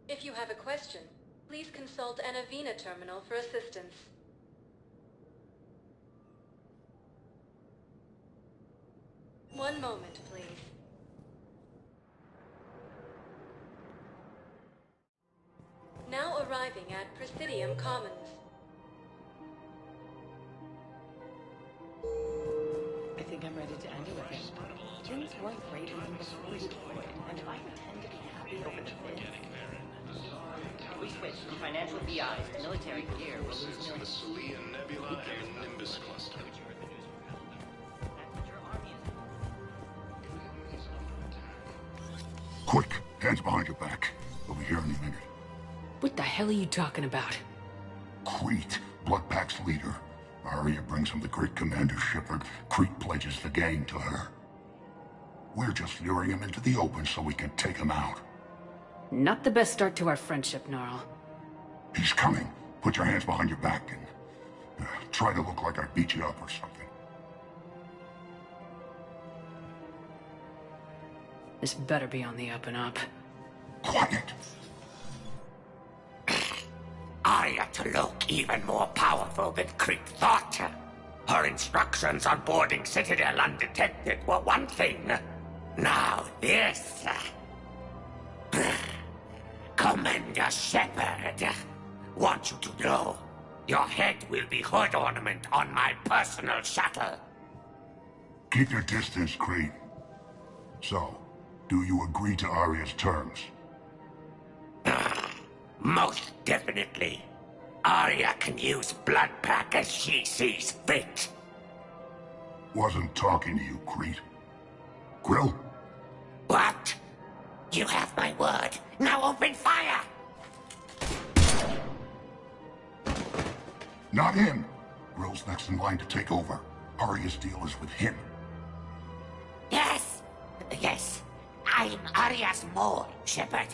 If you have a question, please consult an Avina terminal for assistance. One moment, please. Now arriving at Presidium Commons. I think I'm ready to end it with him. Things weren't great even before we deployed, and if I pretend to be happy over the thing... If we switch from financial VIs to military gear, we'll lose The millions. Celia Nebula and Nimbus cluster. Quick, hands behind your back. We'll be here any minute. What the hell are you talking about? Crete, Bloodpack's leader. Arya brings him the great Commander Shepard. Crete pledges the gang to her. We're just luring him into the open so we can take him out. Not the best start to our friendship, Gnarl. He's coming. Put your hands behind your back and try to look like I beat you up or something. This better be on the up and up. Quiet. Arya to look even more powerful than Crete thought. Her instructions on boarding Citadel undetected were one thing. Now this. Commander Shepard, want you to know, your head will be hood ornament on my personal shuttle. Keep your distance, Crete. So, do you agree to Arya's terms? Most definitely. Arya can use Bloodpack as she sees fit. Wasn't talking to you, Crete. Grill? What? You have my word. Now open fire! Not him. Grill's next in line to take over. Arya's deal is with him. Yes. Yes. I'm Arya's mole, Shepard.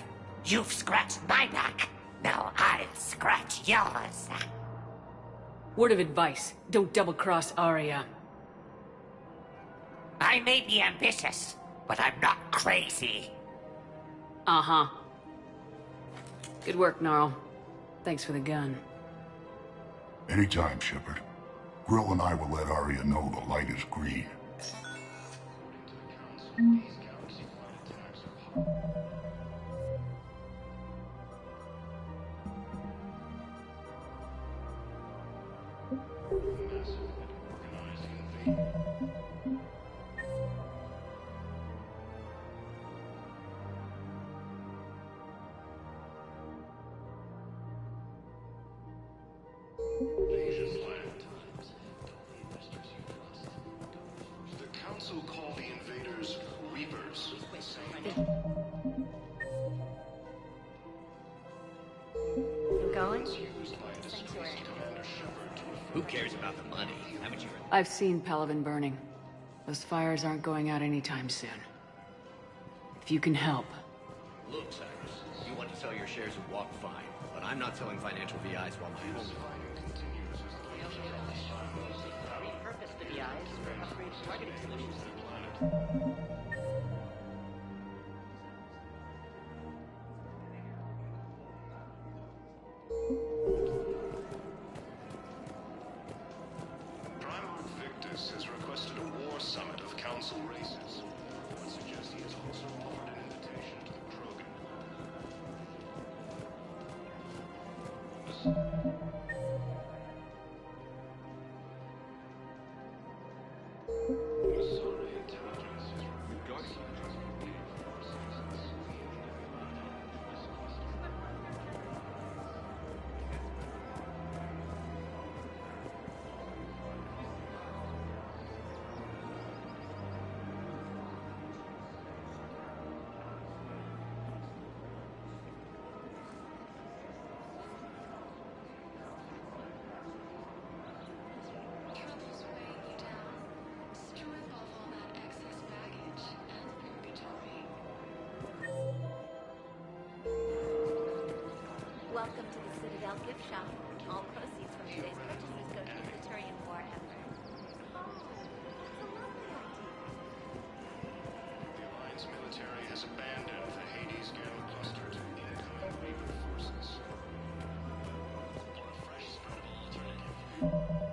You've scratched my back. Now I'll scratch yours. Word of advice, don't double-cross Arya. I may be ambitious, but I'm not crazy. Uh-huh. Good work, Gnarl. Thanks for the gun. Anytime, Shepard. Grill and I will let Arya know the light is green. The Council call the invaders Reapers. You going? Who cares about the money? Haven't you? I've seen Palaven burning. Those fires aren't going out anytime soon. If you can help. Look, Cyrus, you want to sell your shares of Walk fine, but I'm not selling financial VIs while my home. Repurpose the VIs for upgraded targeting solutions. Primarch Victus has requested a war summit of Council races. I would suggest he has also offered an invitation to the Krogan. Welcome to the Citadel gift shop. All proceeds from today's purchases go to the Turian war effort. The Alliance military has abandoned the Hades Gale cluster to incoming Reaper forces. For a fresh, spreadable alternative.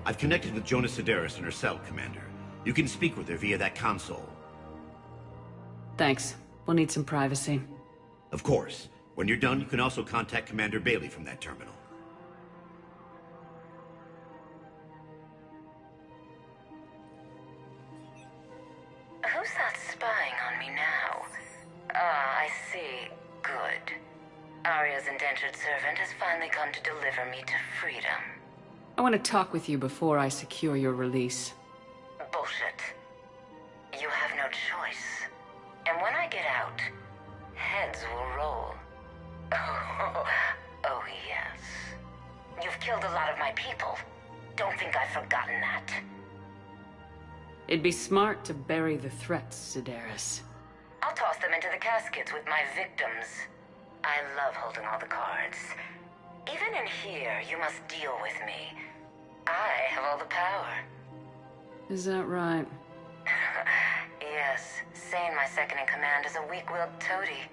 I've connected with Jonah Sedaris and her cell, Commander. You can speak with her via that console. Thanks. We'll need some privacy. Of course. When you're done, you can also contact Commander Bailey from that terminal. Who's that spying on me now? Ah, I see. Good. Arya's indentured servant has finally come to deliver me to freedom. I want to talk with you before I secure your release. Bullshit. You have no choice. And when I get out, heads will roll. Oh, yes. You've killed a lot of my people. Don't think I've forgotten that. It'd be smart to bury the threats, Sedaris. I'll toss them into the caskets with my victims. I love holding all the cards. Even in here, you must deal with me. I have all the power. Is that right? Yes. Sane, my second-in-command, is a weak-willed toady.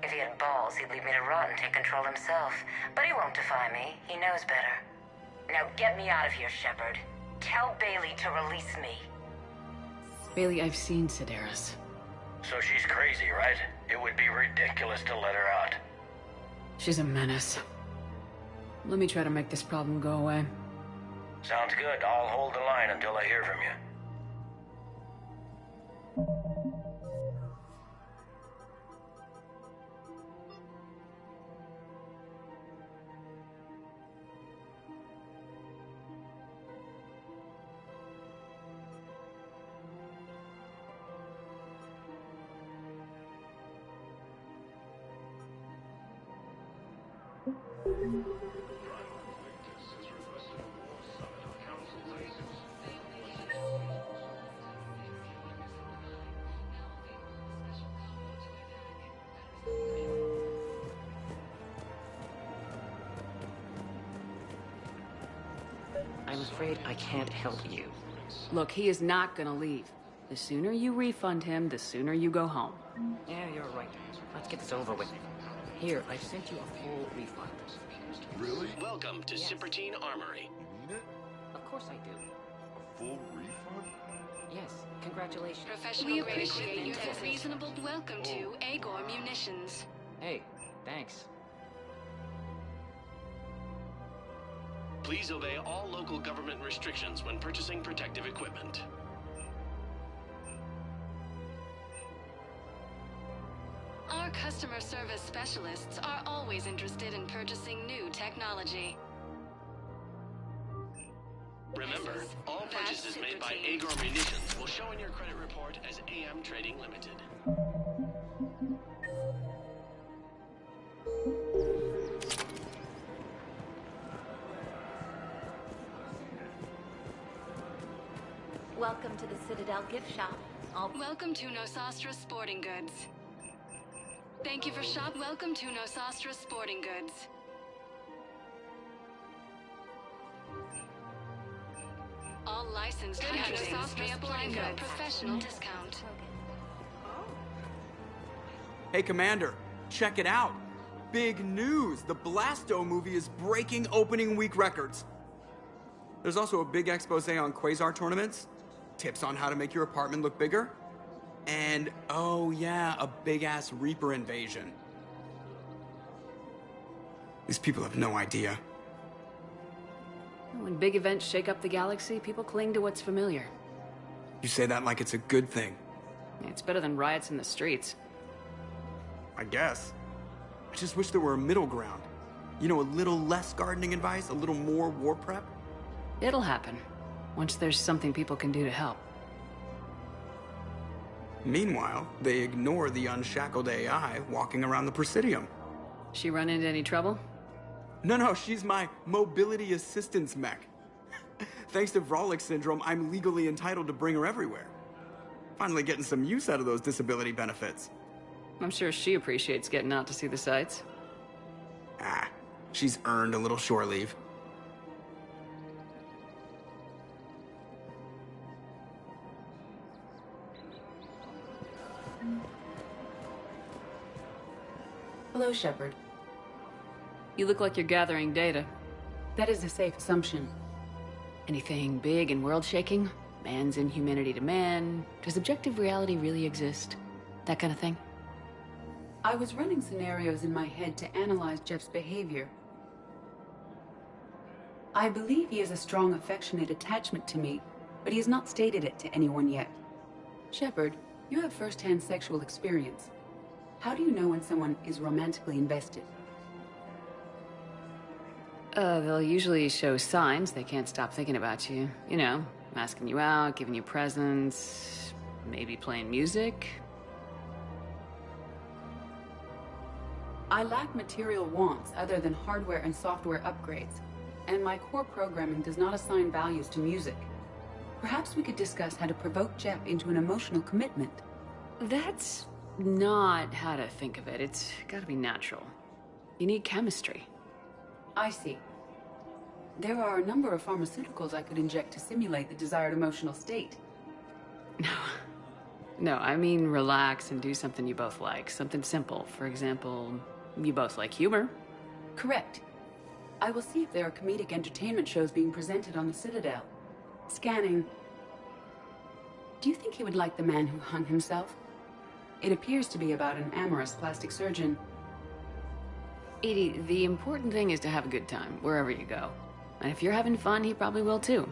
If he had balls, he'd leave me to rot and take control himself. But he won't defy me. He knows better. Now get me out of here, Shepard. Tell Bailey to release me. Bailey, I've seen Sedaris. So she's crazy, right? It would be ridiculous to let her out. She's a menace. Let me try to make this problem go away. Sounds good. I'll hold the line until I hear from you. I'm afraid I can't help you. Look, he is not gonna leave. The sooner you refund him, the sooner you go home. Yeah, you're right. Let's get this over with. Here, I've sent you a full refund. Really? Welcome to Cippertine Armory. You mean it? Of course I do. A full refund? Yes, congratulations. We appreciate your reasonable welcome to Agor Munitions. Hey, thanks. Please obey all local government restrictions when purchasing protective equipment. Our customer service specialists are always interested in purchasing new technology. Remember, all purchases made by Agor Munitions will show in your credit report as AM Trading Limited. Welcome to the Citadel gift shop. Welcome to Nosastra Sporting Goods. Thank you for shop. Welcome to Nosastra Sporting Goods. All licensed items may apply for a professional discount. Hey, Commander, check it out. Big news! The Blasto movie is breaking opening week records. There's also a big expose on Quasar tournaments, tips on how to make your apartment look bigger, and, oh yeah, a big-ass Reaper invasion. These people have no idea. When big events shake up the galaxy, people cling to what's familiar. You say that like it's a good thing. It's better than riots in the streets. I guess. I just wish there were a middle ground. You know, a little less gardening advice, a little more war prep. It'll happen, once there's something people can do to help. Meanwhile, they ignore the unshackled AI walking around the Presidium. She run into any trouble? No, she's my mobility assistance mech. Thanks to Vrolic syndrome, I'm legally entitled to bring her everywhere. Finally getting some use out of those disability benefits. I'm sure she appreciates getting out to see the sights. Ah, she's earned a little shore leave. Hello, Shepard. You look like you're gathering data. That is a safe assumption. Anything big and world-shaking? Man's inhumanity to man? Does objective reality really exist? That kind of thing? I was running scenarios in my head to analyze Jeff's behavior. I believe he has a strong affectionate attachment to me, but he has not stated it to anyone yet. Shepard, you have first-hand sexual experience. How do you know when someone is romantically invested? They'll usually show signs they can't stop thinking about you. You know, asking you out, giving you presents, maybe playing music. I lack material wants other than hardware and software upgrades, and my core programming does not assign values to music. Perhaps we could discuss how to provoke Jeff into an emotional commitment. That's not how to think of it. It's gotta be natural. You need chemistry. I see. There are a number of pharmaceuticals I could inject to simulate the desired emotional state. No, I mean relax and do something you both like. Something simple. For example, you both like humor. Correct. I will see if there are comedic entertainment shows being presented on the Citadel. Scanning. Do you think he would like The Man Who Hung Himself? It appears to be about an amorous plastic surgeon. Edie, the important thing is to have a good time, wherever you go. And if you're having fun, he probably will too.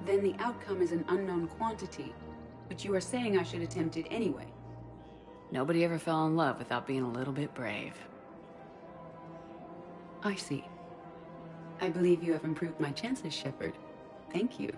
Then the outcome is an unknown quantity, but you are saying I should attempt it anyway. Nobody ever fell in love without being a little bit brave. I see. I believe you have improved my chances, Shepard. Thank you.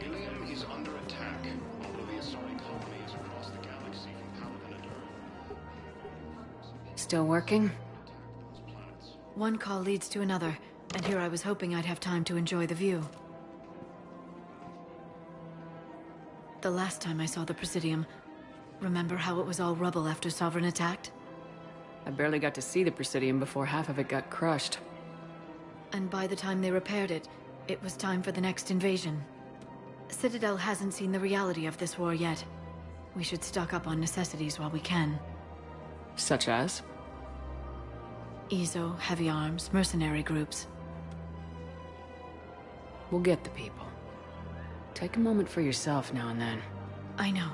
Ilium is under attack. All of the Asari colonies across the galaxy from Palaven and Earth. Still working? One call leads to another, and here I was hoping I'd have time to enjoy the view. The last time I saw the Presidium, remember how it was all rubble after Sovereign attacked? I barely got to see the Presidium before half of it got crushed. And by the time they repaired it, it was time for the next invasion. Citadel hasn't seen the reality of this war yet. We should stock up on necessities while we can. Such as? EZO, heavy arms, mercenary groups. We'll get the people. Take a moment for yourself now and then. I know.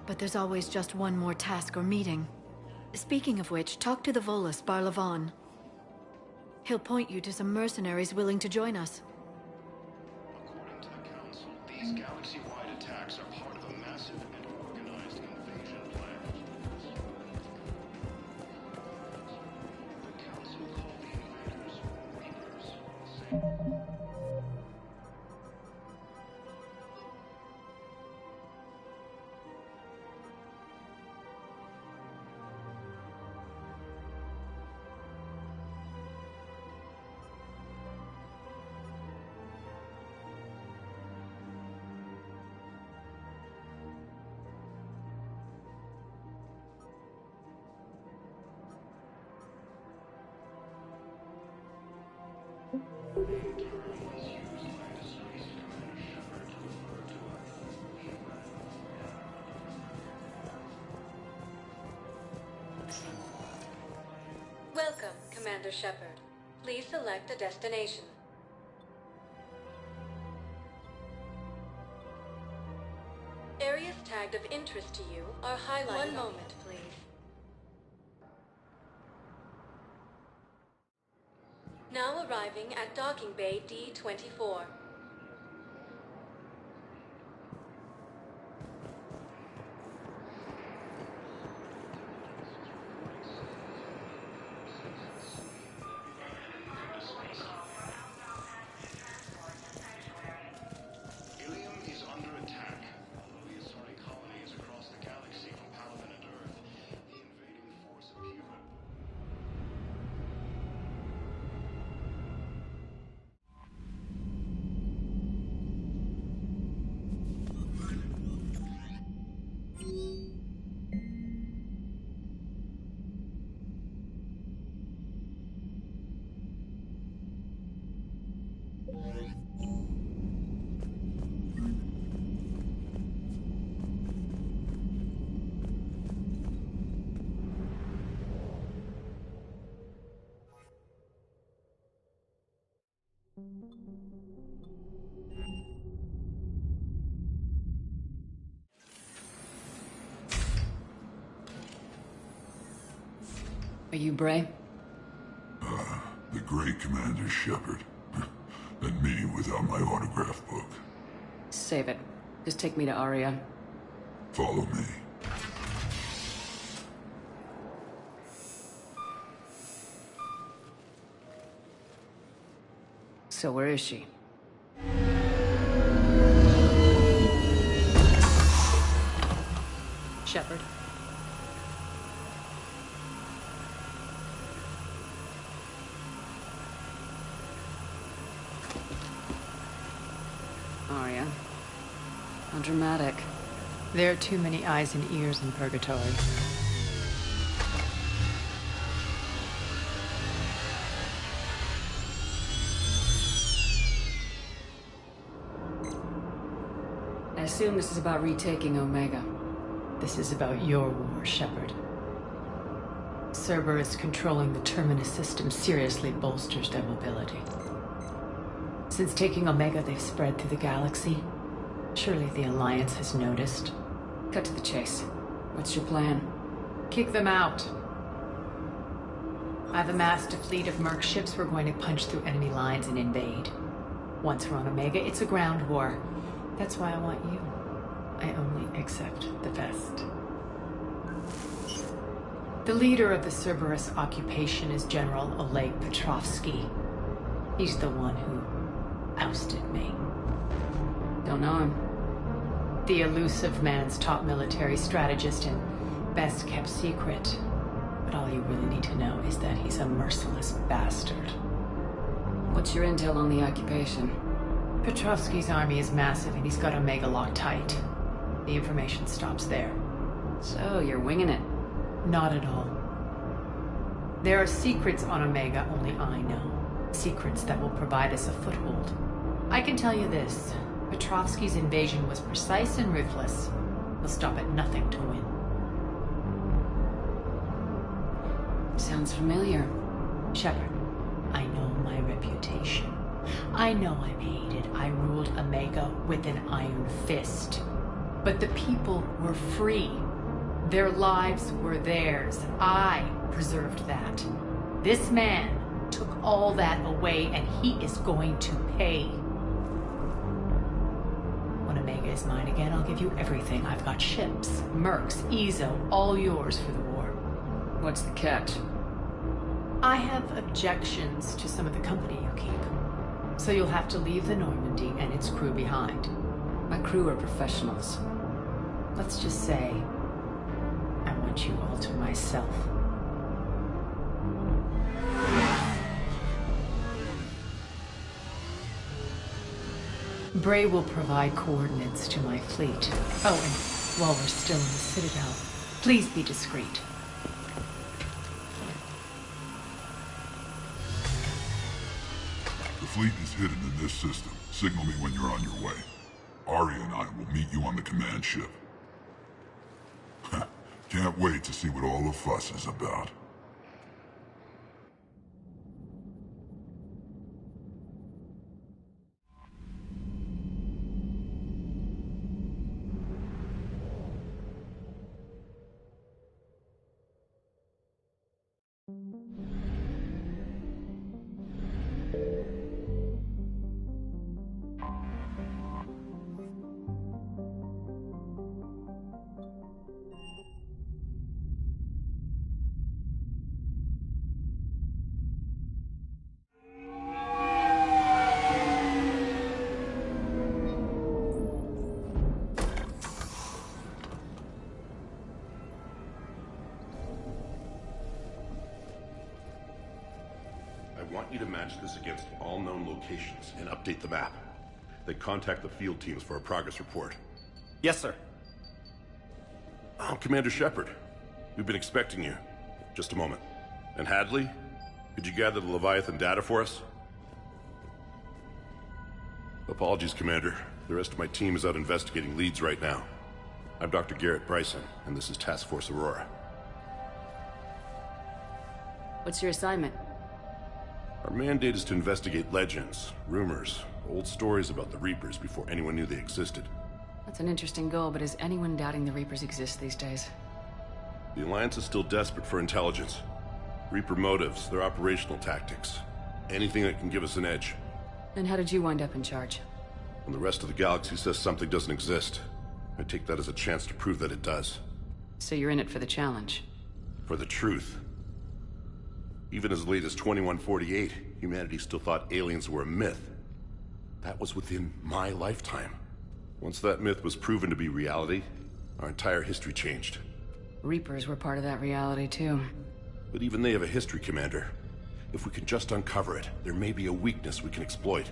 But there's always just one more task or meeting. Speaking of which, talk to the Volus, Barlavon. He'll point you to some mercenaries willing to join us. According to the Council, these galaxy-wide attacks are part of a massive and organized invasion plan. The Council called the invaders Reapers. Welcome, Commander Shepard. Please select a destination. Areas tagged of interest to you are highlighted. One moment, please. Now arriving at Docking Bay D-24. Ilium is under attack. All of the Asari colonies across the galaxy from Palaven and Earth. The invading force appear. Are you Bray? The great Commander Shepard. And me without my autograph book. Save it. Just take me to Aria. Follow me. So where is she? Shepard. Aria. How dramatic. There are too many eyes and ears in Purgatory. I assume this is about retaking Omega. This is about your war, Shepard. Cerberus controlling the Terminus system seriously bolsters their mobility. Since taking Omega, they've spread through the galaxy. Surely the Alliance has noticed. Cut to the chase. What's your plan? Kick them out. I've amassed a fleet of merc ships. We're going to punch through enemy lines and invade. Once we're on Omega, it's a ground war. That's why I want you. I only accept the best. The leader of the Cerberus occupation is General Oleg Petrovsky. He's the one who ousted me. Don't know him. The elusive man's top military strategist and best kept secret. But all you really need to know is that he's a merciless bastard. What's your intel on the occupation? Petrovsky's army is massive and he's got Omega locked tight. The information stops there. So, you're winging it? Not at all. There are secrets on Omega only I know. Secrets that will provide us a foothold. I can tell you this. Petrovsky's invasion was precise and ruthless. He'll stop at nothing to win. Sounds familiar. Shepard, I know my reputation. I know I'm hated. I ruled Omega with an iron fist. But the people were free. Their lives were theirs. I preserved that. This man took all that away, and he is going to pay. When Omega is mine again, I'll give you everything. I've got ships, mercs, Ezo, all yours for the war. What's the catch? I have objections to some of the company you keep. So you'll have to leave the Normandy and its crew behind. My crew are professionals. Let's just say, I want you all to myself. Bray will provide coordinates to my fleet. Oh, and while we're still in the Citadel, please be discreet. The fleet is hidden in this system. Signal me when you're on your way. Aria and I will meet you on the command ship. Can't wait to see what all the fuss is about. I want you to match this against all known locations and update the map. Then contact the field teams for a progress report. Yes, sir. I'm Commander Shepard. We've been expecting you. Just a moment. And Hadley, could you gather the Leviathan data for us? Apologies, Commander. The rest of my team is out investigating leads right now. I'm Dr. Garrett Bryson, and this is Task Force Aurora. What's your assignment? Our mandate is to investigate legends, rumors, old stories about the Reapers before anyone knew they existed. That's an interesting goal, but is anyone doubting the Reapers exist these days? The Alliance is still desperate for intelligence. Reaper motives, their operational tactics. Anything that can give us an edge. And how did you wind up in charge? When the rest of the galaxy says something doesn't exist, I take that as a chance to prove that it does. So you're in it for the challenge? For the truth. Even as late as 2148, humanity still thought aliens were a myth. That was within my lifetime. Once that myth was proven to be reality, our entire history changed. Reapers were part of that reality, too. But even they have a history, Commander. If we can just uncover it, there may be a weakness we can exploit.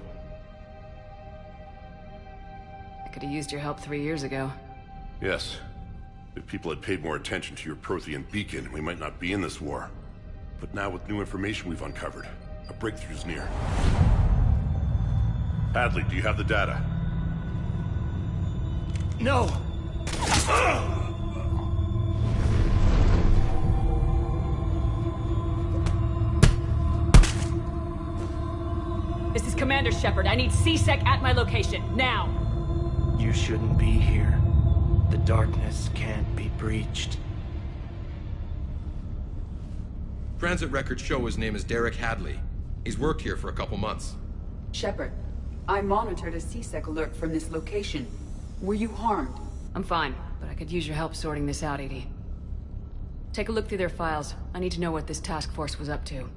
I could have used your help 3 years ago. Yes. If people had paid more attention to your Prothean beacon, we might not be in this war. But now with new information we've uncovered, a breakthrough's near. Hadley, do you have the data? No! This is Commander Shepard. I need C-Sec at my location, now! You shouldn't be here. The darkness can't be breached. Transit records show his name is Derek Hadley. He's worked here for a couple months. Shepard, I monitored a C-Sec alert from this location. Were you harmed? I'm fine, but I could use your help sorting this out, EDI. Take a look through their files. I need to know what this task force was up to.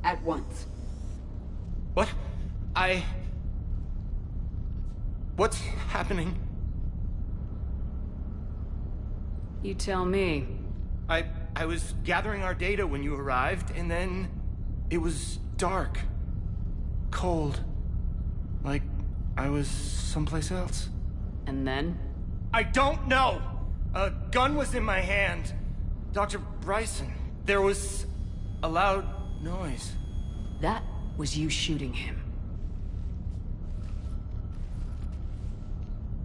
At once. What? What's happening? You tell me. I was gathering our data when you arrived, and then it was dark. Cold. Like I was someplace else. And then? I don't know! A gun was in my hand. Dr. Bryson, there was a loud noise. That was you shooting him.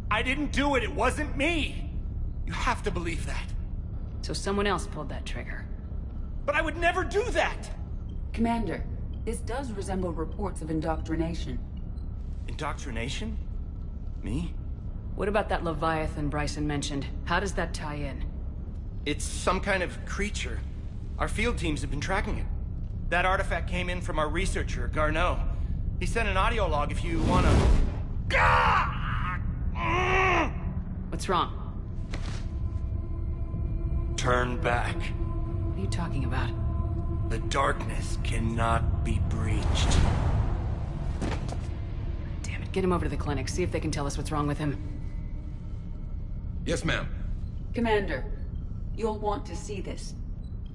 I didn't do it, it wasn't me! You have to believe that. So someone else pulled that trigger. But I would never do that! Commander, this does resemble reports of indoctrination. Indoctrination? Me? What about that Leviathan Bryson mentioned? How does that tie in? It's some kind of creature. Our field teams have been tracking it. That artifact came in from our researcher, Garneau. He sent an audio log if you wanna... What's wrong? Turn back. What are you talking about? The darkness cannot be breached. Damn it, get him over to the clinic. See if they can tell us what's wrong with him. Yes, ma'am. Commander, you'll want to see this.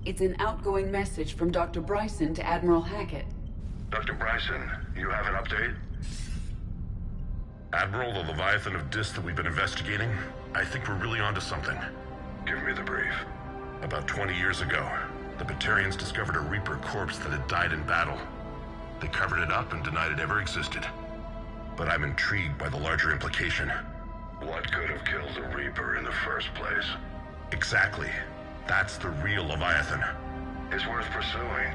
It's an outgoing message from Dr. Bryson to Admiral Hackett. Dr. Bryson, you have an update? Admiral, the Leviathan of Dis that we've been investigating, I think we're really onto something. Give me the brief. About 20 years ago, the Batarians discovered a Reaper corpse that had died in battle. They covered it up and denied it ever existed. But I'm intrigued by the larger implication. What could have killed the Reaper in the first place? Exactly. That's the real Leviathan. It's worth pursuing.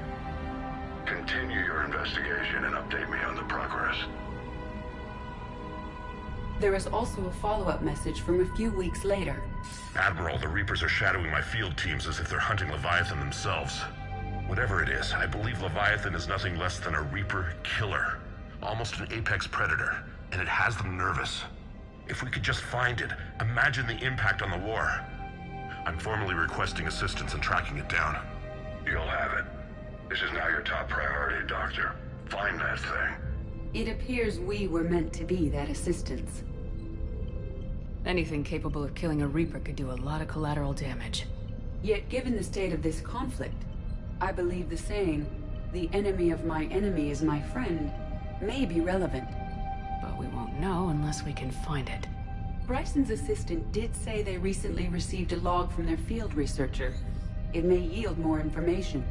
Continue your investigation and update me on the progress. There is also a follow-up message from a few weeks later. Admiral, the Reapers are shadowing my field teams as if they're hunting Leviathan themselves. Whatever it is, I believe Leviathan is nothing less than a Reaper killer. Almost an apex predator, and it has them nervous. If we could just find it, imagine the impact on the war. I'm formally requesting assistance in tracking it down. You'll have it. This is now your top priority, Doctor. Find that thing. It appears we were meant to be that assistance. Anything capable of killing a Reaper could do a lot of collateral damage. Yet given the state of this conflict, I believe the saying, "The enemy of my enemy is my friend," may be relevant. But we won't know unless we can find it. Bryson's assistant did say they recently received a log from their field researcher. It may yield more information.